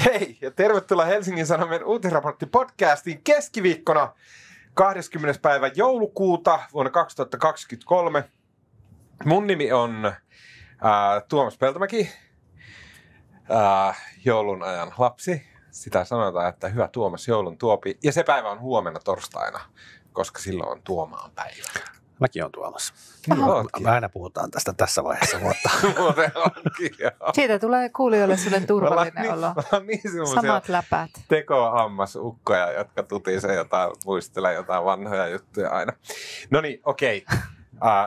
Hei ja tervetuloa Helsingin Sanomien uutisraportti-podcastiin keskiviikkona 20. päivä joulukuuta vuonna 2023. Mun nimi on Tuomas Peltomäki, joulun ajan lapsi. Sitä sanotaan, että hyvä Tuomas joulun tuopi. Ja se päivä on huomenna torstaina, koska silloin on Tuomaan päivä. Mäkin on Tuomas. Niin me aina puhutaan tästä tässä vaiheessa vuotta. Muuten onkin, joo. Siitä tulee kuulijoille sellainen turvallinen olo. Niin Samat läpät. tekohammasukkoja, jotka tutisee jotain, muistelee jotain vanhoja juttuja aina. No niin, okei.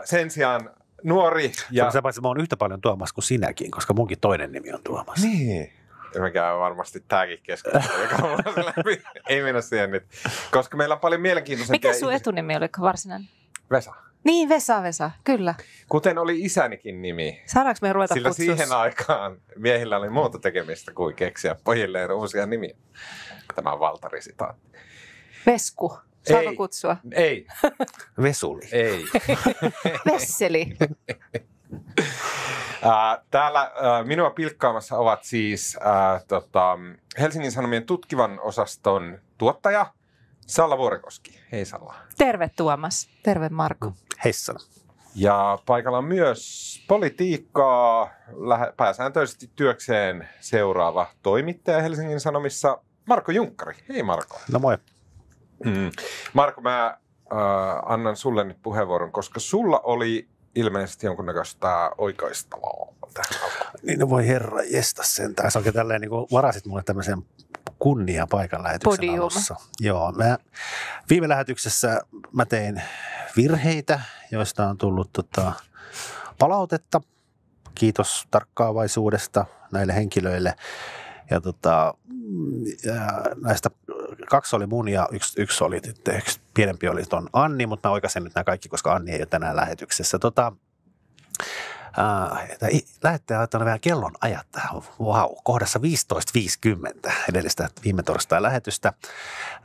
Sen sijaan nuori ja... Se paitsi mä oon yhtä paljon Tuomas kuin sinäkin, koska munkin toinen nimi on Tuomas. Niin. Ja me käy varmasti tämäkin keskustelu, joka on läpi. Ei mennä siihen nyt, koska meillä on paljon mielenkiintoisempia... Mikä sun etunimi oli varsinainen? Vesa. Niin, Vesa, kyllä. Kuten oli isänikin nimi. Saadaanko me ruveta Sillä kutsus? siihen aikaan miehillä oli muuta tekemistä kuin keksiä pojilleen uusia nimiä. Tämä on Valtari-sitaatti. Vesku. Saako Ei. kutsua? Ei. Vesuli. Ei. Vesseli. Täällä minua pilkkaamassa ovat siis Helsingin Sanomien tutkivan osaston tuottaja Salla Vuorikoski. Hei Salla. Terve Tuomas. Terve Marko. Heissana. Ja paikalla on myös politiikkaa pääsääntöisesti työkseen seuraava toimittaja Helsingin Sanomissa Marko Junkkari. Hei Marko. No moi. Marko, mä annan sulle nyt puheenvuoron, koska sulla oli ilmeisesti jonkunnäköistä oikaistavaa tähän alkuun. Niin no voi herra jestä sentään. Se onkin tälleen niin kuin varasit mulle tämmöisen kunnia paikan lähetyksen Podium. alussa. Joo, viime lähetyksessä mä tein virheitä, joista on tullut palautetta. Kiitos tarkkaavaisuudesta näille henkilöille. Ja näistä 2 oli mun ja yksi oli yksi pienempi oli ton Anni, mutta mä oikaisen nyt nämä kaikki, koska Anni ei ole tänään lähetyksessä. Lähettäjä laittaa vähän kellon ajat tähän. Vau, kohdassa 15.50 edellistä viime torstain lähetystä.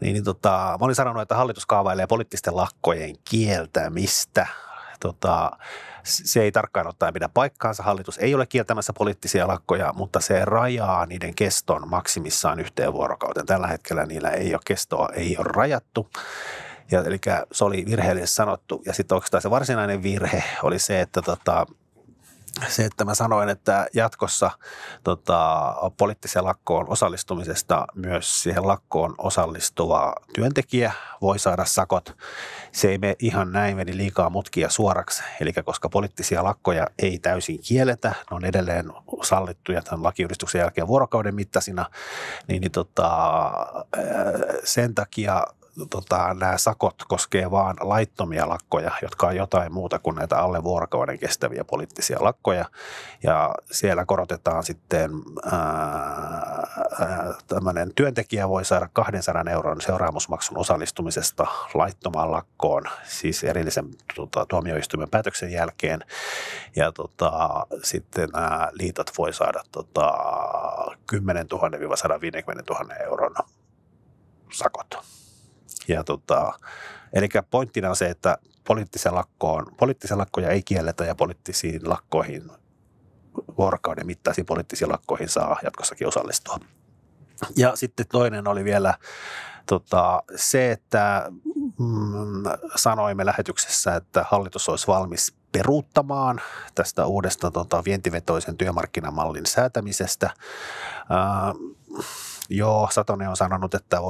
Mä olin sanonut, että hallitus kaavailee poliittisten lakkojen kieltämistä. Se ei tarkkaan ottaen pidä paikkaansa. Hallitus ei ole kieltämässä poliittisia lakkoja, mutta se rajaa niiden keston maksimissaan 1 vuorokauteen. Tällä hetkellä niillä ei ole kestoa, ei ole rajattu. Eli se oli virheellisesti sanottu. Ja sitten oikeastaan se varsinainen virhe oli se, että mä sanoin, että jatkossa poliittiseen lakkoon osallistumisesta myös siihen lakkoon osallistuva työntekijä voi saada sakot. Se ei mene ihan näin, meni liikaa mutkia suoraksi. Eli koska poliittisia lakkoja ei täysin kielletä, ne on edelleen sallittuja tämän lakiuudistuksen jälkeen vuorokauden mittaisina, sen takia nämä sakot koskee vaan laittomia lakkoja, jotka on jotain muuta kuin näitä alle vuorokauden kestäviä poliittisia lakkoja. Ja siellä korotetaan sitten tämmöinen työntekijä voi saada 200 € seuraamusmaksun osallistumisesta laittomaan lakkoon, siis erillisen tuomioistuimen päätöksen jälkeen. Ja sitten nämä liitot voi saada 10 000 – 150 000 € sakot. Ja eli pointtina on se, että poliittisia lakkoja ei kielletä ja poliittisiin lakkoihin, vuorokauden mittaisiin poliittisiin lakkoihin saa jatkossakin osallistua. Ja sitten toinen oli vielä se, että sanoimme lähetyksessä, että hallitus olisi valmis peruuttamaan tästä uudesta vientivetoisen työmarkkinamallin säätämisestä. Joo, Satonen on sanonut, että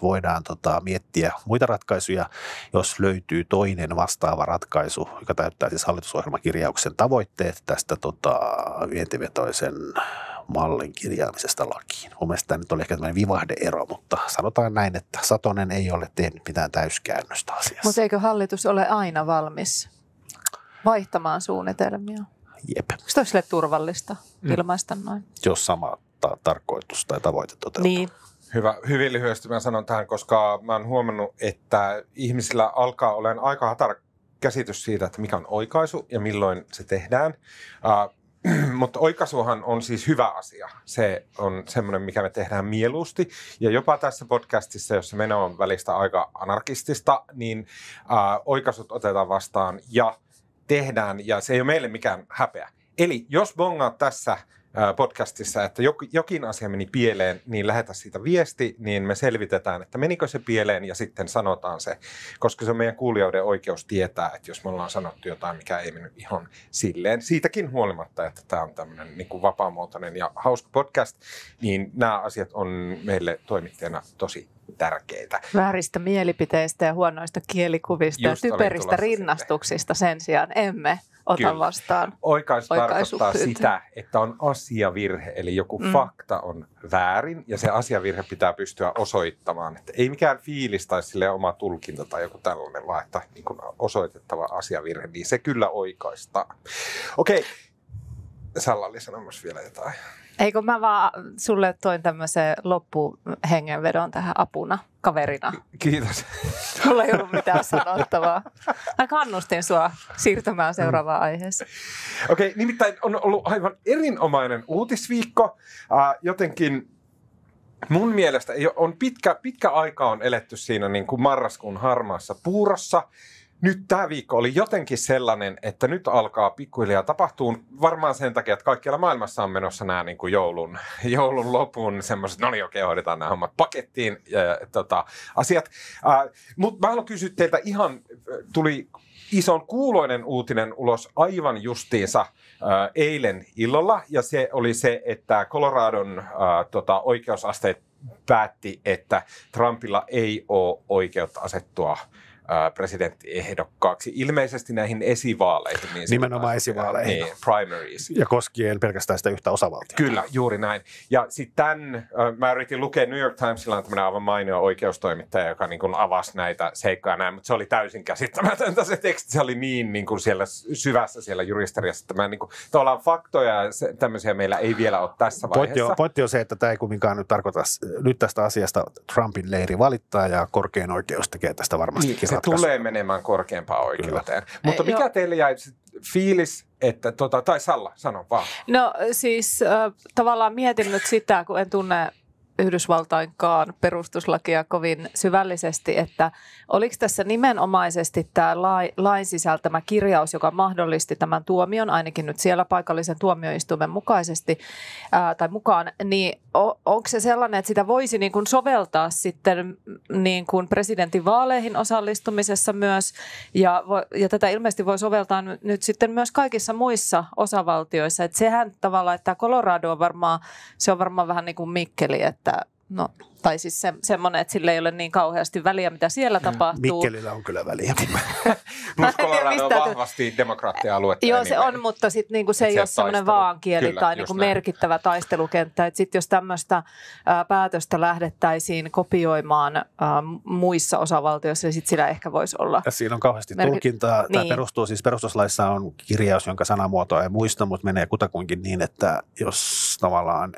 voidaan miettiä muita ratkaisuja, jos löytyy toinen vastaava ratkaisu, joka täyttää siis hallitusohjelmakirjauksen tavoitteet tästä vientivetoisen mallin kirjaamisesta lakiin. Mun mielestä tämä nyt oli ehkä tämmöinen vivahde-ero, mutta sanotaan näin, että Satonen ei ole tehnyt mitään täyskäännöstä asiassa. Mutta eikö hallitus ole aina valmis vaihtamaan suunnitelmia? Jep. Onko toi sille turvallista ilmaista noin? Jos sama tarkoitus tai tavoite toteutuu. Niin. Hyvin lyhyesti mä sanon tähän, koska mä oon huomannut, että ihmisillä alkaa olemaan aika hatara käsitys siitä, että mikä on oikaisu ja milloin se tehdään. Mutta oikaisuhan on siis hyvä asia. Se on semmoinen, mikä me tehdään mieluusti. Ja jopa tässä podcastissa, jossa meno on välistä aika anarkistista, niin oikaisut otetaan vastaan ja tehdään. Ja se ei ole meille mikään häpeä. Eli jos bongaat tässä podcastissa, että jokin asia meni pieleen, niin lähetä siitä viesti, niin me selvitetään, että menikö se pieleen ja sitten sanotaan se, koska se on meidän kuulijoiden oikeus tietää, että jos me ollaan sanottu jotain, mikä ei mennyt ihan silleen, siitäkin huolimatta, että tämä on tämmöinen niin kuin vapaamuotoinen ja hauska podcast, niin nämä asiat on meille toimittajana tosi tärkeitä. Vääristä mielipiteistä ja huonoista kielikuvista Just ja typeristä rinnastuksista sen sijaan emme ota vastaan. Oikaisu tarkoittaa sitä, että on asiavirhe, eli joku fakta on väärin ja se asiavirhe pitää pystyä osoittamaan. Että ei mikään fiilis tai sille oma tulkinta tai joku tällainen, vaan että niin kuin osoitettava asiavirhe, niin se kyllä oikaistaan. Okei, Salla oli sanomassa vielä jotain. Eikö mä vaan sulle toin tämmöisen loppuhengenvedon tähän apuna, kaverina? Kiitos. Mulla ei ollut mitään sanottavaa. Mä kannustin sua siirtymään seuraavaan aiheeseen. Okei, nimittäin on ollut aivan erinomainen uutisviikko. Jotenkin mun mielestä on pitkä aika on eletty siinä niin kuin marraskuun harmaassa puurossa. Nyt tämä viikko oli jotenkin sellainen, että nyt alkaa pikkuhiljaa tapahtua varmaan sen takia, että kaikkialla maailmassa on menossa nämä niin kuin joulun lopun semmoiset, no niin okei, hoidetaan nämä hommat pakettiin asiat. Mutta mä haluan kysyä teiltä tuli ison kuuloinen uutinen ulos aivan justiinsa eilen illalla, ja se oli se, että Coloradon oikeusasteet päätti, että Trumpilla ei ole oikeutta asettua presidenttiehdokkaaksi. Ilmeisesti näihin esivaaleihin. Niin nimenomaan esivaaleihin. Niin, primaries. Ja koskien pelkästään sitä yhtä osavaltiota. Kyllä, juuri näin. Ja sitten mä yritin lukea New York Timesilla on tämmöinen aivan mainio oikeustoimittaja, joka niin kuin avasi näitä seikkoja näin, mutta se oli täysin käsittämätöntä se teksti. Se oli niin kuin siellä syvässä siellä juristeriassa, että mä niin kuin, tavallaan faktoja ja tämmöisiä meillä ei vielä ole tässä vaiheessa. Pointti on se, että tämä ei kumminkaan nyt tarkoita, nyt tästä asiasta Trumpin leiri valittaa ja korkein oikeus tekee tästä varmasti se tulee menemään korkeampaan oikeuteen. Kyllä. Mutta mikä teille jäi fiilis, että tai Salla, sano vaan. No siis tavallaan mietin nyt sitä, kun en tunne Yhdysvaltainkaan perustuslakia kovin syvällisesti, että oliko tässä nimenomaisesti tämä lain sisältämä kirjaus, joka mahdollisti tämän tuomion, ainakin nyt siellä paikallisen tuomioistuimen mukaisesti tai mukaan, niin onko se sellainen, että sitä voisi niin kuin soveltaa sitten niin kuin presidentin vaaleihin osallistumisessa myös, ja tätä ilmeisesti voi soveltaa nyt sitten myös kaikissa muissa osavaltioissa, että sehän tavallaan, että Colorado on varmaan vähän niin kuin Mikkeli, että no, tai siis semmoinen, että sillä ei ole niin kauheasti väliä, mitä siellä tapahtuu. Mikkelillä on kyllä väliä. Mutta Colorado on vahvasti demokraattia-aluetta. Joo, se on, mutta sitten niinku se ei ole semmoinen vaankieli kyllä, tai niinku merkittävä taistelukenttä. Sitten jos tämmöistä päätöstä lähdettäisiin kopioimaan muissa osavaltioissa, niin sitten sillä ehkä voisi olla. Ja siinä on kauheasti tulkintaa. Tämä perustuu siis perustuslaissa on kirjaus, jonka sanamuotoa ei muista, mutta menee kutakuinkin niin, että jos tavallaan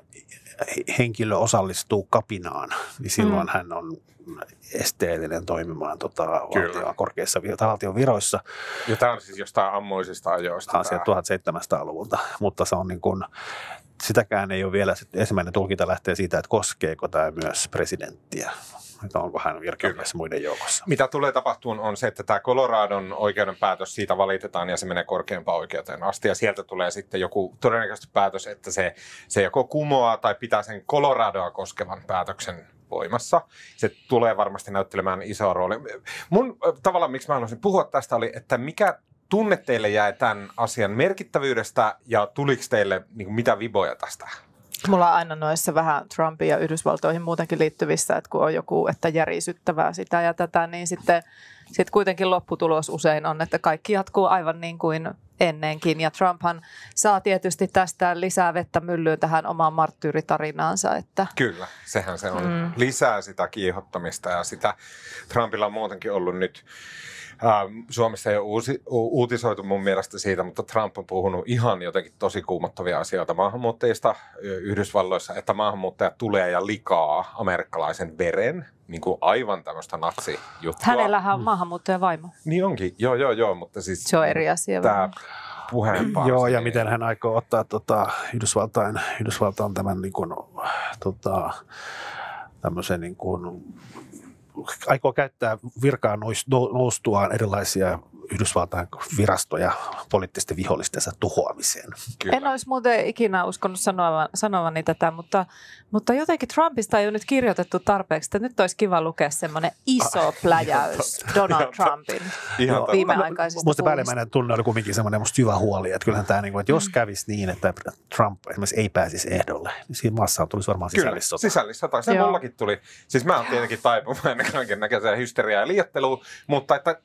henkilö osallistuu kapinaan, niin silloin hän on esteellinen toimimaan korkeissa valtion viroissa. Ja tämä on siis jostain ammoisista ajoista. Tämä on sieltä 1700-luvulta, mutta se on niin kuin, sitäkään ei ole vielä, ensimmäinen tulkinta lähtee siitä, että koskeeko tämä myös presidenttiä. Että onko hän virkamies muiden joukossa. Mitä tulee tapahtumaan on se, että tämä Coloradon oikeuden päätös, siitä valitetaan ja se menee korkeampaan oikeuteen asti. Ja sieltä tulee sitten joku todennäköisesti päätös, että se joko kumoaa tai pitää sen Coloradoa koskevan päätöksen voimassa. Se tulee varmasti näyttelemään isoa roolia. Mun tavallaan, miksi mä haluaisin puhua tästä, oli, että mikä tunne teille jäi tämän asian merkittävyydestä ja tuliko teille niin kuin, mitä viboja tästä? Mulla on aina noissa vähän Trumpin ja Yhdysvaltoihin muutenkin liittyvissä, että kun on joku, että järisyttävää sitä ja tätä, niin sitten kuitenkin lopputulos usein on, että kaikki jatkuu aivan niin kuin ennenkin. Ja Trumphan saa tietysti tästä lisää vettä myllyyn tähän omaan marttyyritarinaansa. Että kyllä, sehän se on. Lisää sitä kiihottamista ja sitä Trumpilla on muutenkin ollut nyt. Suomessa ei ole uutisoitu mun mielestä siitä, mutta Trump on puhunut ihan jotenkin tosi kuumottavia asioita maahanmuuttajista Yhdysvalloissa, että maahanmuuttajat tulee ja likaa amerikkalaisen veren, niin kuin aivan tämmöistä natsijuttua. Hänellähän on maahanmuuttajan vaimo. Niin onkin, joo, mutta siis se on eri asia. Tämä puheenpaasi. Joo, ja miten hän aikoo ottaa Yhdysvaltain tämän niin kuin, tämmöisen niin kuin aikoo käyttää virkaan noustuaan erilaisia Yhdysvaltain virastoja poliittisten vihollistensa tuhoamiseen. Kyllä. En olisi muuten ikinä uskonut sanovani tätä, mutta jotenkin Trumpista ei ole nyt kirjoitettu tarpeeksi, että nyt olisi kiva lukea semmoinen iso pläjäys Donald Trumpin viimeaikaisista Musta päällimmäinen tunne oli kuitenkin semmoinen musta syvä huoli, että kyllähän tämä, että jos kävisi niin, että Trump esimerkiksi ei pääsisi ehdolle, niin siinä maassa tulisi varmaan sisällissota. Kyllä, sisällissota. Se mullakin tuli. Siis mä oon tietenkin taipuvainen kaikennäköiseen hysteriaan ja liiotteluun, mutta että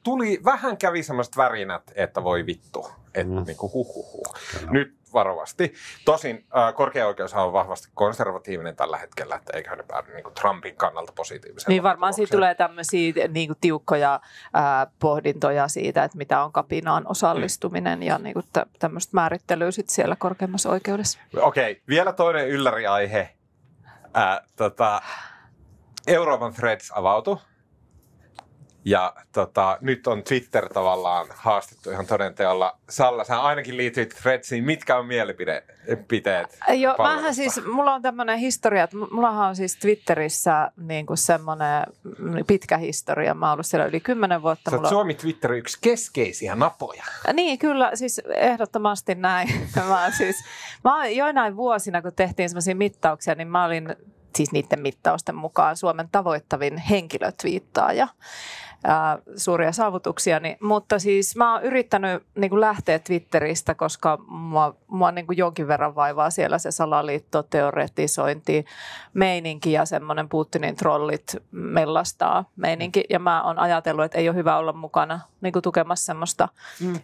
vähän kävi semmoiset värinät, että voi vittu. Että niinku huhuhu. Nyt varovasti. Tosin korkea oikeushan on vahvasti konservatiivinen tällä hetkellä, että eiköhän ne päädy niinku Trumpin kannalta positiivisen. Niin varmaan siitä tulee tämmöisiä niinku tiukkoja pohdintoja siitä, että mitä on kapinaan osallistuminen ja niinku tämmöistä määrittelyä sit siellä korkeimmassa oikeudessa. Okei, vielä toinen ylläriaihe. Euroopan Threads avautui. Ja nyt on Twitter tavallaan haastettu ihan todenteolla. Salla, sä ainakin liityit Threadsiin. Mitkä on mielipiteet? Joo, mähän siis, mulla on tämmöinen historia, että mullahan on siis Twitterissä niin kuin semmoinen pitkä historia. Mä oon ollut siellä yli 10 vuotta. Sä oot Suomi-Twitterin yksi keskeisiä napoja. Niin, kyllä, siis ehdottomasti näin. Mä oon joinain vuosina, kun tehtiin semmoisia mittauksia, niin mä olin siis niiden mittausten mukaan Suomen tavoittavin henkilötwiittaaja. Suuria saavutuksia, mutta siis mä oon yrittänyt niin kuin lähteä Twitteristä, koska mua niin kuin jonkin verran vaivaa siellä se salaliitto, teoretisointi, meininki ja semmoinen Putinin trollit mellastaa meininki. Ja mä oon ajatellut, että ei ole hyvä olla mukana niin kuin tukemassa semmoista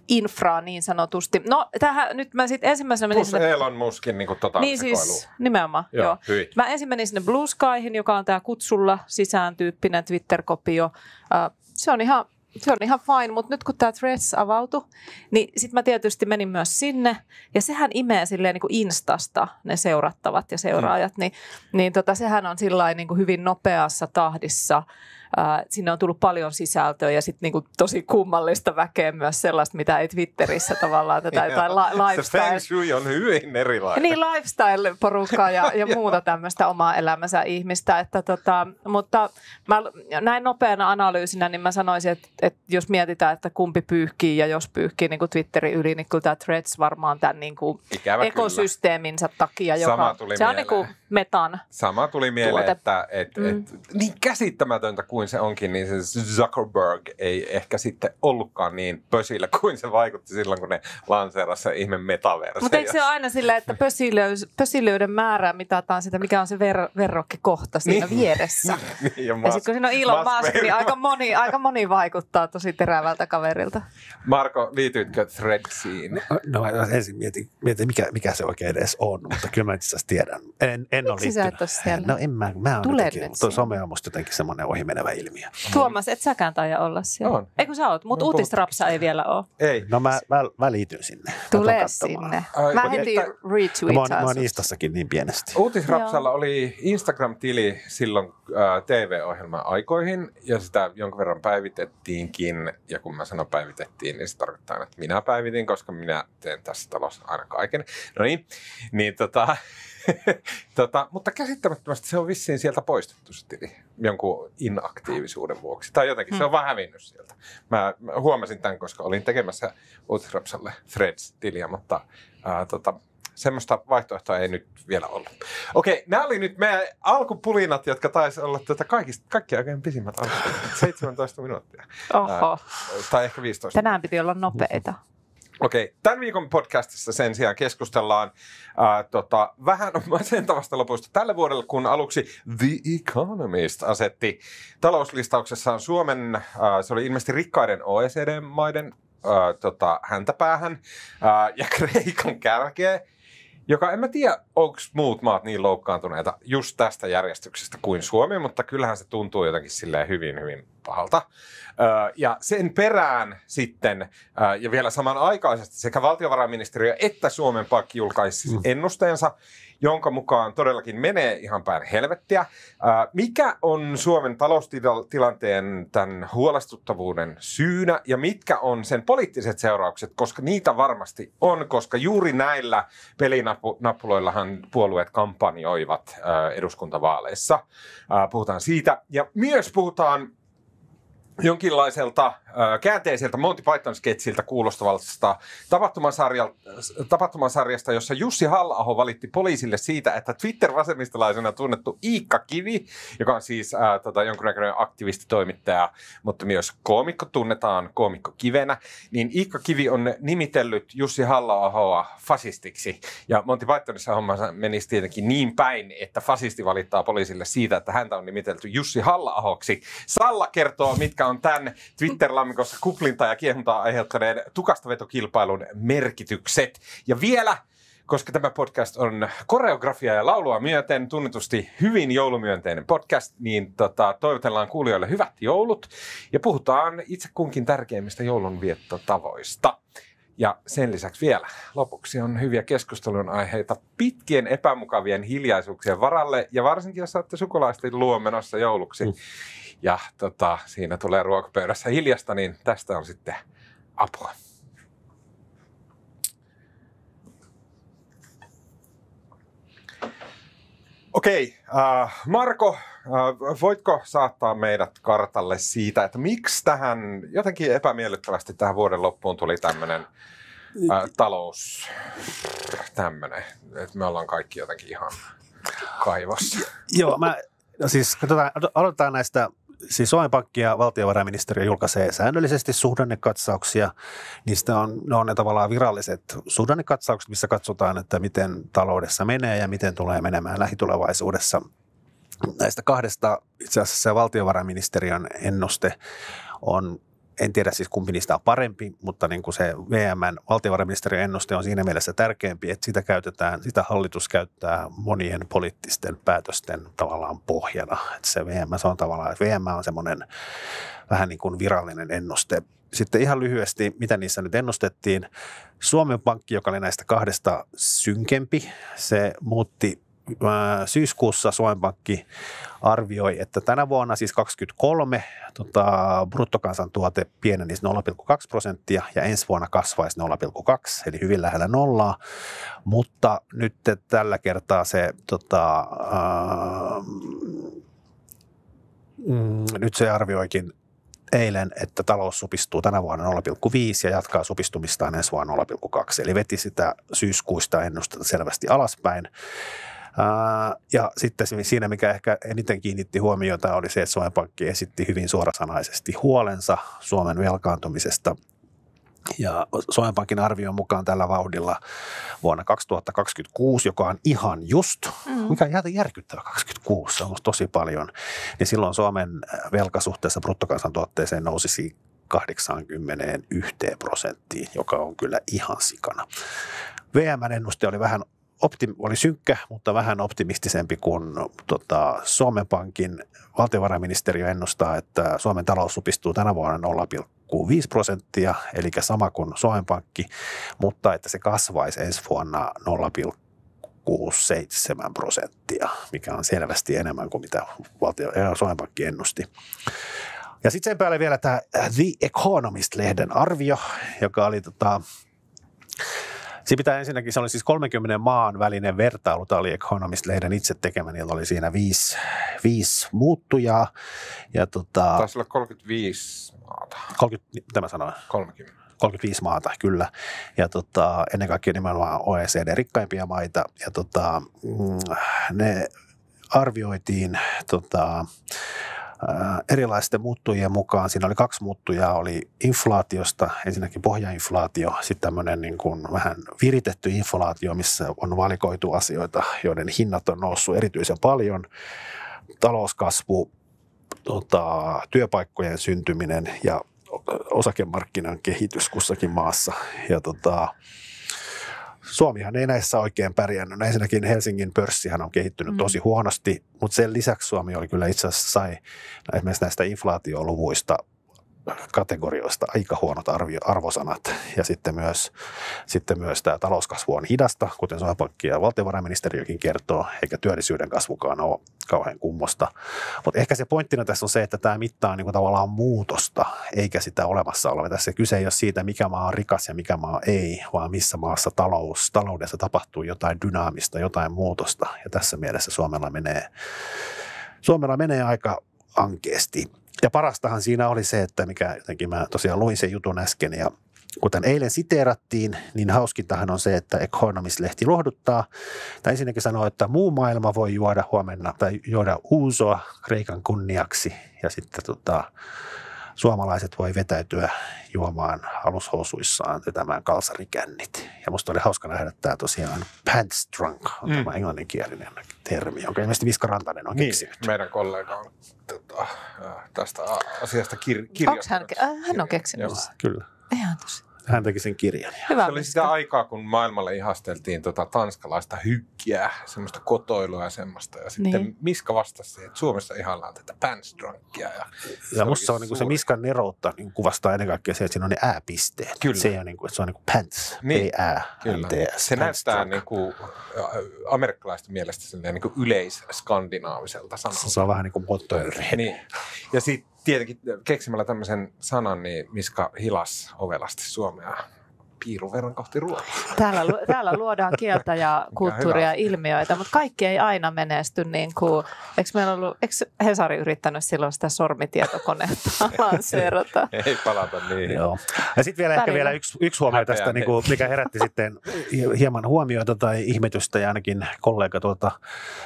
infraa niin sanotusti. No tähän nyt mä sitten ensimmäisenä menin sinne Elon Muskin niin kuin niin siis nimenomaan, joo. Mä ensin menin sinne Blue Skyhin, joka on tää kutsulla sisään tyyppinen Twitter-kopio. Se on ihan fine, mutta nyt kun tämä Threads avautui, niin sitten mä tietysti menin myös sinne. Ja sehän imee silleen niin kuin Instasta ne seurattavat ja seuraajat. Niin sehän on sillain niin kuin hyvin nopeassa tahdissa. Sinne on tullut paljon sisältöä ja sitten niinku tosi kummallista väkeä myös sellaista, mitä ei Twitterissä tavallaan tätä jotain lifestyle. Se feng shui on hyvin erilainen. Niin, lifestyle-porukkaa ja muuta tämmöistä omaa elämänsä ihmistä. Mutta mä näin nopeana analyysinä, niin mä sanoisin, että jos mietitään, että kumpi pyyhkii ja jos pyyhkii niin kuin Twitterin yli, niin kyllä tämä Threads varmaan tämän niin kuin ekosysteemin takia, joka se on niin kuin metan. Sama tuli mieleen, että niin käsittämätöntä kuin se onkin, niin se Zuckerberg ei ehkä sitten ollutkaan niin pösillä kuin se vaikutti silloin, kun ne lanseerasi se ihme metaverse. Mutta eikö se ole aina silleen, että pösilöiden määrää mitataan sitä, mikä on se verrokkikohta siinä vieressä. Niin, ja sitten kun siinä on Elon Musk, niin aika moni vaikuttaa tosi terävältä kaverilta. Marko, liityitkö Threadsiin? No mä ensin mietin mikä se oikein edes on, mutta kyllä mä itse asiassa tiedän. En ole liittynyt. Sä et ole siellä? No en mä oon jotenkin, mutta some on musta jotenkin semmoinen ohimenevä ilmiö. Tuomas, et säkään taida olla siellä. On. Eikö sä oot, mutta uutisrapsa ei vielä ole. Ei. No mä liityn sinne. Tule sinne. Mä heti retweetaan. Mä oon Instassakin niin pienesti. Uutisrapsalla oli Instagram-tili silloin TV-ohjelman aikoihin ja sitä jonkun verran päivitettiinkin. Ja kun mä sanon päivitettiin, niin se tarkoittaa, että minä päivitin, koska minä teen tässä talossa aina kaiken. No niin mutta käsittämättömästi se on vissiin sieltä poistettu se tili jonkun inaktiivisuuden vuoksi. Tai jotenkin se on vaan hävinnyt sieltä. Mä huomasin tämän, koska olin tekemässä Uutisrapsalle Threads-tiliä, mutta semmoista vaihtoehtoa ei nyt vielä ollut. Okei, nämä oli nyt meidän alkupulinat, jotka taisi olla kaikki oikein pisimmät alkuun. 17 minuuttia. Oho. Tai ehkä 15. Tänään piti olla nopeita. Okei, tämän viikon podcastissa sen sijaan keskustellaan vähän masentavasta lopusta tälle vuodelle, kun aluksi The Economist asetti talouslistauksessaan Suomen, se oli ilmeisesti rikkaiden OECD-maiden häntäpäähän ja Kreikan kärkeä, joka en mä tiedä, onko muut maat niin loukkaantuneita just tästä järjestyksestä kuin Suomi, mutta kyllähän se tuntuu jotenkin silleen hyvin, hyvin pahalta. Ja sen perään sitten, ja vielä samanaikaisesti sekä valtiovarainministeriö että Suomen Pankki julkaisi ennusteensa, jonka mukaan todellakin menee ihan päin helvettiä. Mikä on Suomen taloustilanteen tämän huolestuttavuuden syynä ja mitkä on sen poliittiset seuraukset, koska niitä varmasti on, koska juuri näillä pelinappuloillahan puolueet kampanjoivat eduskuntavaaleissa. Puhutaan siitä ja myös puhutaan jonkinlaiselta käänteiseltä Monty Python-sketsiltä kuulostavasta tapahtumasarjasta, jossa Jussi Halla-aho valitti poliisille siitä, että Twitter-vasemmistolaisena tunnettu Iikka Kivi, joka on siis jonkunnäköinen aktivistitoimittaja, mutta myös koomikko, tunnetaan koomikko Kivenä, niin Iikka Kivi on nimitellyt Jussi Halla-ahoa fasistiksi. Ja Monty Pythonissa homma menisi tietenkin niin päin, että fasisti valittaa poliisille siitä, että häntä on nimitelty Jussi Halla-ahoksi. Salla kertoo, mitkä on tämän Twitter-lammikossa kuplintaa ja kiehuntaa aiheuttaneen tukastavetokilpailun merkitykset. Ja vielä, koska tämä podcast on koreografia ja laulua myöten, tunnetusti hyvin joulumyönteinen podcast, niin toivotellaan kuulijoille hyvät joulut ja puhutaan itse kunkin tärkeimmistä joulunviettotavoista. Ja sen lisäksi vielä lopuksi on hyviä keskustelun aiheita pitkien epämukavien hiljaisuuksien varalle ja varsinkin jos olette sukulaisten luo menossa jouluksi. Ja siinä tulee ruokapöydässä hiljasta, niin tästä on sitten apua. Okei, Marko, voitko saattaa meidät kartalle siitä, että miksi tähän jotenkin epämiellyttävästi tähän vuoden loppuun tuli tämmöinen talous, tämmöinen, että me ollaan kaikki jotenkin ihan kaivossa. Joo, siis aloitetaan näistä. Siis Suomen Pankki ja valtiovarainministeriö julkaisee säännöllisesti suhdannekatsauksia. Ne on ne tavallaan viralliset suhdannekatsaukset, missä katsotaan, että miten taloudessa menee ja miten tulee menemään lähitulevaisuudessa. Näistä kahdesta itse asiassa valtiovarainministeriön ennuste on, en tiedä siis kumpi niistä on parempi, mutta niin kuin se VM:n valtiovarainministeriön ennuste on siinä mielessä tärkeämpi, että sitä hallitus käyttää monien poliittisten päätösten tavallaan pohjana. Että se VM on semmoinen vähän niin kuin virallinen ennuste. Sitten ihan lyhyesti, mitä niissä nyt ennustettiin. Suomen Pankki, joka oli näistä kahdesta synkempi, se muutti syyskuussa Suomen Pankki arvioi, että tänä vuonna siis 2023 bruttokansantuote pienenisi 0,2% ja ensi vuonna kasvaisi 0,2%, eli hyvin lähellä nollaa, mutta nyt tällä kertaa nyt se arvioikin eilen, että talous supistuu tänä vuonna 0,5 ja jatkaa supistumistaan ensi vuonna 0,2, eli veti sitä syyskuista ennustetta selvästi alaspäin. Ja sitten siinä, mikä ehkä eniten kiinnitti huomiota, oli se, että Suomen Pankki esitti hyvin suorasanaisesti huolensa Suomen velkaantumisesta. Ja Suomen Pankin arvion mukaan tällä vauhdilla vuonna 2026, joka on ihan just, mikä on ihan järkyttävä 26, se on tosi paljon, niin silloin Suomen velka suhteessa bruttokansantuotteeseen nousisi 81%, joka on kyllä ihan sikana. VM:n ennuste oli oli synkkä, mutta vähän optimistisempi kuin Suomen Pankin. Valtiovarainministeriö ennustaa, että Suomen talous supistuu tänä vuonna 0,5%, eli sama kuin Suomen Pankki, mutta että se kasvaisi ensi vuonna 0,67%, mikä on selvästi enemmän kuin mitä Suomen Pankki ennusti. Ja sitten sen päälle vielä tämä The Economist-lehden arvio, joka oli se oli siis 30 maan välinen vertailu. Tämä oli Economist-lehden itse tekemä. Niillä oli siinä viisi muuttujaa. Ja taisi olla 35 maata. mitä mä sanoin? 30. 35 maata, kyllä. Ja ennen kaikkea nimenomaan OECD-rikkaimpia maita. Ja ne arvioitiin erilaisten muuttujien mukaan. Siinä oli 2 muuttujaa, oli inflaatiosta, ensinnäkin pohjainflaatio, sitten tämmöinen niin kuin vähän viritetty inflaatio, missä on valikoitu asioita, joiden hinnat on noussut erityisen paljon, talouskasvu, työpaikkojen syntyminen ja osakemarkkinan kehitys kussakin maassa. Ja Suomihan ei näissä oikein pärjännyt. Ensinnäkin Helsingin pörssihän on kehittynyt tosi huonosti, mutta sen lisäksi Suomi oli kyllä itse asiassa sai esimerkiksi näistä inflaatioluvuista kategorioista aika huonot arvosanat. Ja sitten myös tämä talouskasvu on hidasta, kuten Suomen Pankki ja valtiovarainministeriökin kertoo, eikä työllisyyden kasvukaan ole kauhean kummosta. Mutta ehkä se pointtina tässä on se, että tämä mittaa niin kuin tavallaan muutosta, eikä sitä olemassaoloa. Tässä kyse ei ole siitä, mikä maa on rikas ja mikä maa ei, vaan missä maassa taloudessa tapahtuu jotain dynaamista, jotain muutosta. Ja tässä mielessä Suomella menee aika ankeasti. Ja parastahan siinä oli se, että mikä jotenkin mä tosiaan luin sen jutun äsken ja kuten eilen siteerattiin, niin hauskintahan on se, että Economist-lehti lohduttaa. Tai ensinnäkin sanoo, että muu maailma voi juoda huomenna tai juoda uusoa Kreikan kunniaksi ja sitten suomalaiset voi vetäytyä juomaan alushousuissaan vetämään kalsarikännit. Ja musta oli hauska nähdä, että tämä tosiaan pants drunk on tämä englanninkielinen termi, jonka ilmeisesti Miska Rantanen on keksinyt. Meidän kollega on tästä asiasta kirjoittanut. Hän on keksinyt. Kyllä. Ihan tosi. Hän teki sen kirjan. Hyvä, se oli sitä aikaa, kun maailmalle ihasteltiin tanskalaista hykkiä, semmoista kotoilua ja semmoista. Ja sitten Miska vastasi siihen, että Suomessa ihaillaan tätä pants drunkia. Ja musta se on niin se Miskan neroutta niin kuvastaa ennen kaikkea se, että siinä on ne ääpisteet. Kyllä. Se on, niin kuin, että se on niin kuin pants, Kyllä. Se näyttää niin kuin amerikkalaisten mielestä niin kuin yleis-skandinaaviselta sanalta. Se on vähän niin kuin motorhead. Niin. Ja sitten tietenkin keksimällä tämmöisen sanan, niin Miska hilas ovelasti Suomea piiruverran kohti Ruotsia. Täällä luodaan kieltä ja kulttuuria ja ilmiöitä, mutta kaikki ei aina menesty niin kuin, eikö Hesari yrittänyt silloin sitä sormitietokonetta lanseerata? Ei palata niin. Joo. Ja sitten vielä yksi huomio tästä, niin kuin, mikä herätti sitten hieman huomioita tai ihmetystä ja ainakin kollega tuolta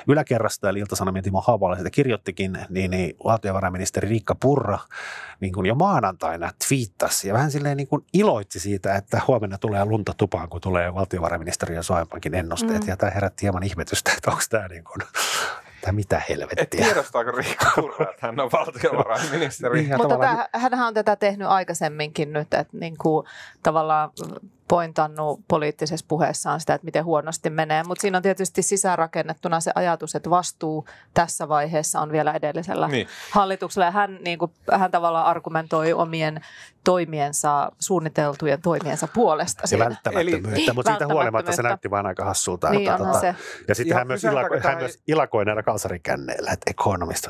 yläkerrasta, eli Ilta-Sanomien Timo Haapala sitä kirjoittikin, niin valtiovarainministeri Riikka Purra niin kuin jo maanantaina twiittasi ja vähän silleen niin kuin iloitsi siitä, että huomenna tulee lunta tupaan, kun tulee valtiovarainministeriön Suomenpankin ennusteet. Ja tämä herätti hieman ihmetystä, että onko tämä niin kuin, mitä helvettiä. Et tiedostaako Riikka Purra, että hän on valtiovarainministeri? Mutta hänhän on tätä tehnyt aikaisemminkin nyt, että niin kuin tavallaan pointannut poliittisessa puheessaan sitä, että miten huonosti menee. Mutta siinä on tietysti sisäänrakennettuna se ajatus, että vastuu tässä vaiheessa on vielä edellisellä hallituksella. Ja hän tavallaan argumentoi omien suunniteltujen toimiensa puolesta. Ja välttämättömyyttä, mutta siitä huolimatta se näytti vaan aika hassulta. Niin, ja sitten hän myös ilakoi näillä kalsarikänneillä, että Economist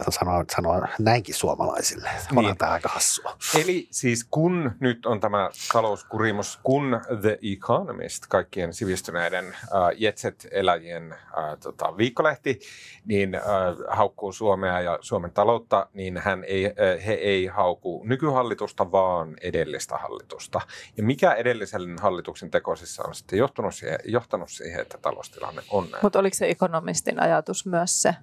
sanoo näinkin suomalaisille. Onhan tämä aika hassua. Eli siis kun nyt on tämä talouskurimus, kun The Economist, kaikkien sivistyneiden jetset-eläjien viikkolehti, niin haukkuu Suomea ja Suomen taloutta, niin he ei hauku nykyhallitusta, vaan edellistä hallitusta. Ja mikä edellisen hallituksen tekoisissa on sitten johtanut siihen, että taloustilanne on näin? Mutta oliko se Economistin ajatus myös se?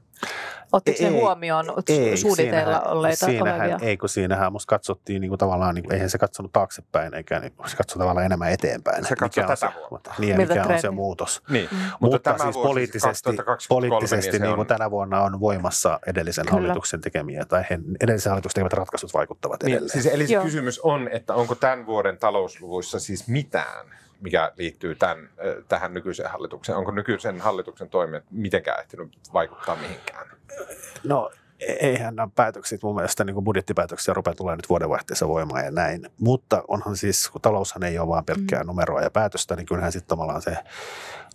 Ottiko se huomioon suunniteilla olevia? Ei, kun siinähän musta katsottiin niin kuin tavallaan, niin kuin, eihän se katsonut taaksepäin, eikä niin, se katsoi tavallaan enemmän eteenpäin. Se katsoi tätä vuotta. Niin, mikä on se muutos. Niin. Mutta siis poliittisesti niin kuin tänä vuonna on voimassa edellisen hallituksen tekemiä, tai edellisen hallituksen tekemät ratkaisut vaikuttavat edelleen. Siis, eli se kysymys on, että onko tämän vuoden talousluvuissa siis mitään, mikä liittyy tähän nykyiseen hallitukseen? Onko nykyisen hallituksen toimet mitenkään ehtinyt vaikuttaa mihinkään? No eihän nämä päätökset mun mielestä niin kuin budjettipäätöksiä rupeaa tulemaan nyt vuodenvaihteessa voimaan ja näin. Mutta onhan siis, kun taloushan ei ole vaan pelkkää numeroa ja päätöstä, niin kyllähän sitten tavallaan se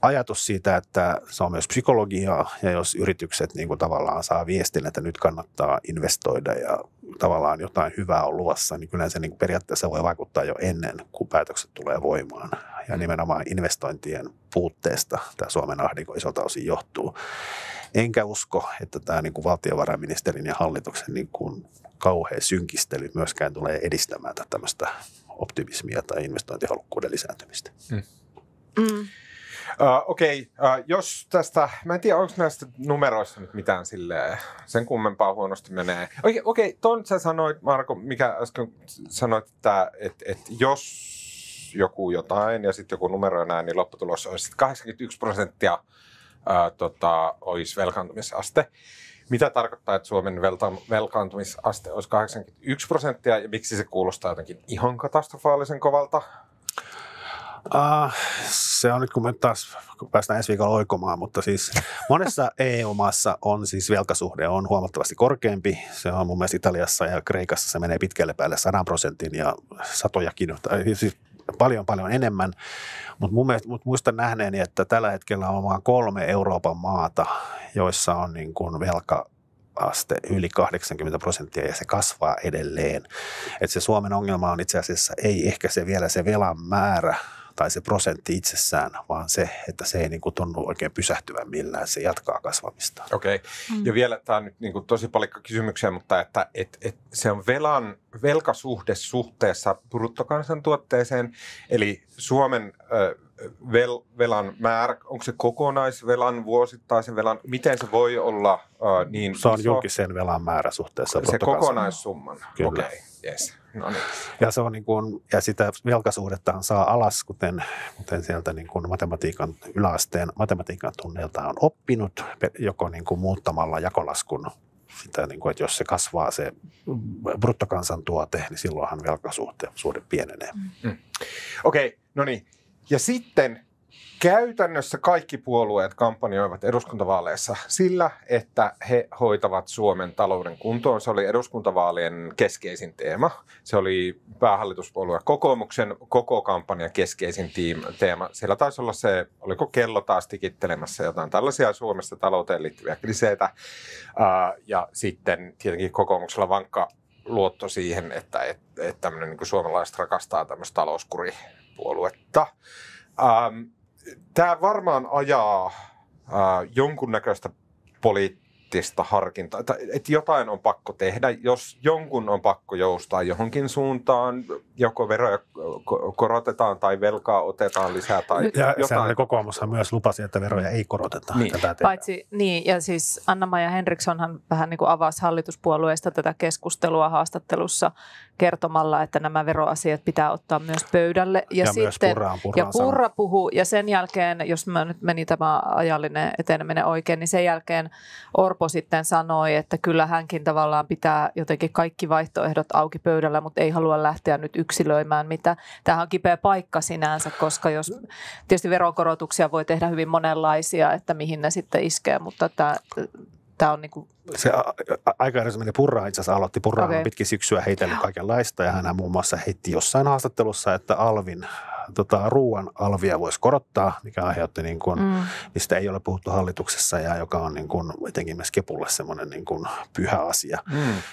ajatus siitä, että se on myös psykologiaa ja jos yritykset niin kuin tavallaan saa viestin, että nyt kannattaa investoida ja tavallaan jotain hyvää on luvassa, niin kyllä se niin kuin periaatteessa voi vaikuttaa jo ennen kuin päätökset tulee voimaan. Ja nimenomaan investointien puutteesta tämä Suomen ahdinko isolta osin johtuu. Enkä usko, että tämä niin kuin valtiovarainministerin ja hallituksen niin kuin kauhea synkistely myöskään tulee edistämään tämmöistä optimismia tai investointihalukkuuden lisääntymistä. Okei, jos tästä, mä en tiedä, onko näistä numeroissa nyt mitään silleen, sen kummempaa huonosti menee. Okei, ton sä sanoit, Marko, mikä äsken sanoit, että jos joku jotain ja sitten joku numero ja näin, niin lopputulos olisi 81% olisi velkaantumisaste. Mitä tarkoittaa, että Suomen velkaantumisaste olisi 81% ja miksi se kuulostaa jotenkin ihan katastrofaalisen kovalta? Se on nyt, kun me taas päästään ensi viikolla oikomaan, mutta siis monessa EU-maassa on siis velkasuhde on huomattavasti korkeampi. Se on mun mielestä Italiassa ja Kreikassa se menee pitkälle päälle 100% ja satojakin, siis paljon enemmän. Mutta muistan nähneeni, että tällä hetkellä on vain 3 Euroopan maata, joissa on niin kuin velka-aste yli 80% ja se kasvaa edelleen. Että se Suomen ongelma on itse asiassa ei ehkä se vielä se velan määrä tai se prosentti itsessään, vaan se, että se ei niin kuin tunnu oikein pysähtyvän millään, se jatkaa kasvamista. Okei. Ja vielä tämä on nyt niin kuin tosi paljon kysymyksiä, mutta että se on velkasuhde suhteessa bruttokansantuotteeseen, eli Suomen velan määrä, onko se kokonaisvelan, vuosittaisen velan, miten se voi olla niin se on iso? julkisen velan määrä suhteessa Se kokonaissumman. Kyllä. Okei, yes. No niin. Ja, se on niin kuin, ja sitä velkasuhdettahan saa alas, kuten sieltä niin kuin matematiikan yläasteen matematiikan tunneilta on oppinut, joko niin kuin muuttamalla jakolaskun sitä, niin kuin, että jos se kasvaa se bruttokansantuote, niin silloinhan velkasuhde pienenee. Okei, no niin. Ja sitten käytännössä kaikki puolueet kampanjoivat eduskuntavaaleissa sillä, että he hoitavat Suomen talouden kuntoon. Se oli eduskuntavaalien keskeisin teema. Se oli päähallituspuolue kokoomuksen koko kampanjan keskeisin teema. Siellä taisi olla se, oliko kello taas tikittelemässä jotain tällaisia Suomesta talouteen liittyviä kriseitä. Ja sitten tietenkin kokoomuksella vankka luotto siihen, että tämmöinen niin kuin suomalaiset rakastaa tämmöistä talouskuripuoluetta. Tämä varmaan ajaa jonkunnäköistä poliittista harkintaa, että jotain on pakko tehdä, jos jonkun on pakko joustaa johonkin suuntaan, joko veroja korotetaan tai velkaa otetaan lisää tai jotain. Kokoomushan myös lupasi, että veroja ei koroteta. Niin. Paitsi, niin, ja siis Anna-Maja Henrikssonhan vähän niin kuin avasi hallituspuolueesta tätä keskustelua haastattelussa kertomalla, että nämä veroasiat pitää ottaa myös pöydälle. Ja sitten, Purra puhuu, ja sen jälkeen, jos nyt meni tämä ajallinen eteneminen oikein, niin sen jälkeen Orpo sitten sanoi, että kyllä hänkin tavallaan pitää jotenkin kaikki vaihtoehdot auki pöydällä, mutta ei halua lähteä nyt yksilöimään mitä. Tämähän on kipeä paikka sinänsä, koska jos tietysti veronkorotuksia voi tehdä hyvin monenlaisia, että mihin ne sitten iskee, mutta tämä on niin kuin... Se aikaisemmin Purra itse asiassa aloitti. Purra on pitkin syksyä heitellyt kaikenlaista ja hän muun muassa heitti jossain haastattelussa, että ruuan alvia voisi korottaa, mikä aiheutti niin kuin, mistä ei ole puhuttu hallituksessa ja joka on niin kuin, etenkin myös Kepulle semmoinen niin kuin pyhä asia.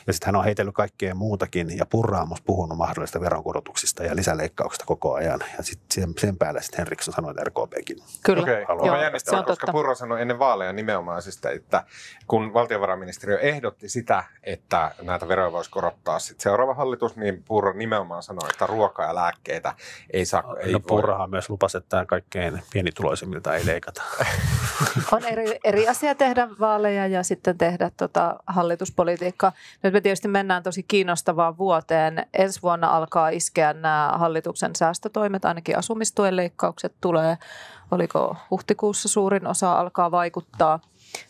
Ja sitten hän on heitellyt kaikkea muutakin ja Purra on puhunut mahdollisista veronkorotuksista ja lisäleikkauksista koko ajan. Ja sitten sen päälle sitten Henriksson sanoi, että RKPkin. Kyllä. Okei. Jännittävää, koska Purra sanoi ennen vaaleja nimenomaisesti, että kun valtiovarainministeriö ehdotti sitä, että näitä veroja voisi korottaa sitten seuraava hallitus, niin Purra nimenomaan sanoi, että ruokaa ja lääkkeitä ei saa. Purrahan myös lupasi, että kaikkein pienituloisimmilta ei leikata. On eri asia tehdä vaaleja ja sitten tehdä hallituspolitiikkaa. Nyt me tietysti mennään tosi kiinnostavaan vuoteen. Ensi vuonna alkaa iskeä nämä hallituksen säästötoimet, ainakin asumistuen leikkaukset tulee. Oliko huhtikuussa suurin osa alkaa vaikuttaa.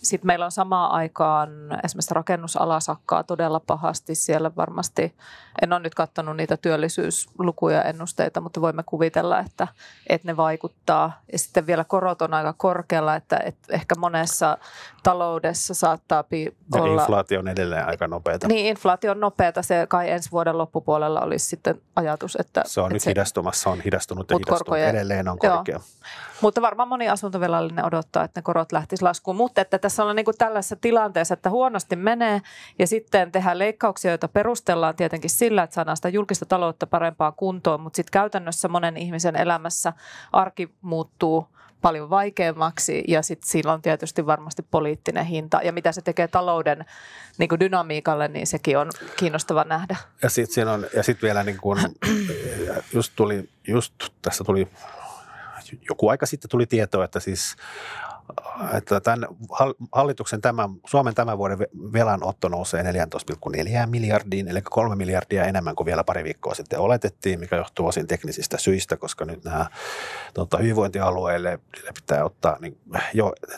Sitten meillä on samaan aikaan esimerkiksi rakennusala sakkaa todella pahasti. Siellä varmasti, en ole nyt katsonut niitä työllisyyslukuja ennusteita, mutta voimme kuvitella, että ne vaikuttaa. Ja sitten vielä korot on aika korkealla, että ehkä monessa taloudessa saattaa olla... Ja inflaatio on edelleen aika nopeata. Niin, inflaatio on nopeata. Se kai ensi vuoden loppupuolella olisi sitten ajatus, että... Se on nyt hidastumassa, on hidastunut ja hidastunut. Edelleen on korkea. Joo. Mutta varmaan moni asuntovelallinen odottaa, että ne korot lähtisivät laskuun. Mutta että tässä on niin kuin tällaisessa tilanteessa, että huonosti menee ja sitten tehdään leikkauksia, joita perustellaan tietenkin sillä, että saadaan sitä julkista taloutta parempaan kuntoon. Mutta sitten käytännössä monen ihmisen elämässä arki muuttuu paljon vaikeammaksi ja sitten sillä on tietysti varmasti poliittinen hinta. Ja mitä se tekee talouden niin kuin dynamiikalle, niin sekin on kiinnostava nähdä. Ja sitten vielä niin kuin, tässä tuli joku aika sitten tuli tietoa, että siis että hallituksen Suomen tämän vuoden velanotto nousee 14,4 miljardiin, eli 3 miljardia enemmän kuin vielä pari viikkoa sitten oletettiin, mikä johtuu osin teknisistä syistä, koska nyt nämä hyvinvointialueille pitää ottaa, niin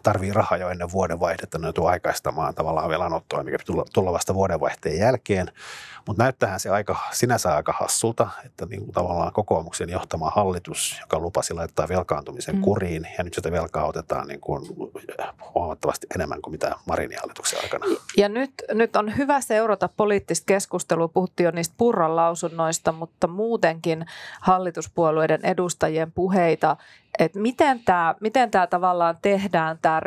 tarvii rahaa jo ennen vuodenvaihdetta, ne joutuu aikaistamaan tavallaan velanottoa, mikä tulla vasta vuodenvaihteen jälkeen. Mutta näyttäähän se sinänsä aika hassulta, että niin kuin tavallaan kokoomuksen johtama hallitus, joka lupasi laittaa velkaantumisen kuriin, ja nyt sitä velkaa otetaan niin kuin huomattavasti enemmän kuin mitä Marinin hallituksen aikana. Ja nyt on hyvä seurata poliittista keskustelua. Puhuttiin jo niistä Purran lausunnoista, mutta muutenkin hallituspuolueiden edustajien puheita. että miten tämä tavallaan tehdään tämä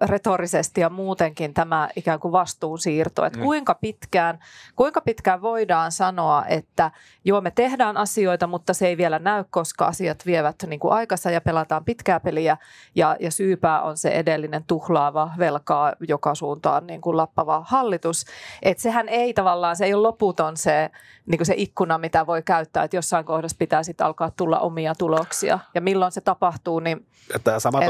retorisesti ja muutenkin tämä ikään kuin vastuunsiirto, että kuinka pitkään voidaan sanoa, että joo, me tehdään asioita, mutta se ei vielä näy, koska asiat vievät niin kuin aikansa ja pelataan pitkää peliä ja syypää on se edellinen tuhlaava velkaa joka suuntaan niin kuin lappava hallitus, että sehän ei tavallaan, se ei ole loputon se, niin kuin se ikkuna, mitä voi käyttää, että jossain kohdassa pitää sitten alkaa tulla omia tuloksia ja milloin se tapahtuu, niin tämä sama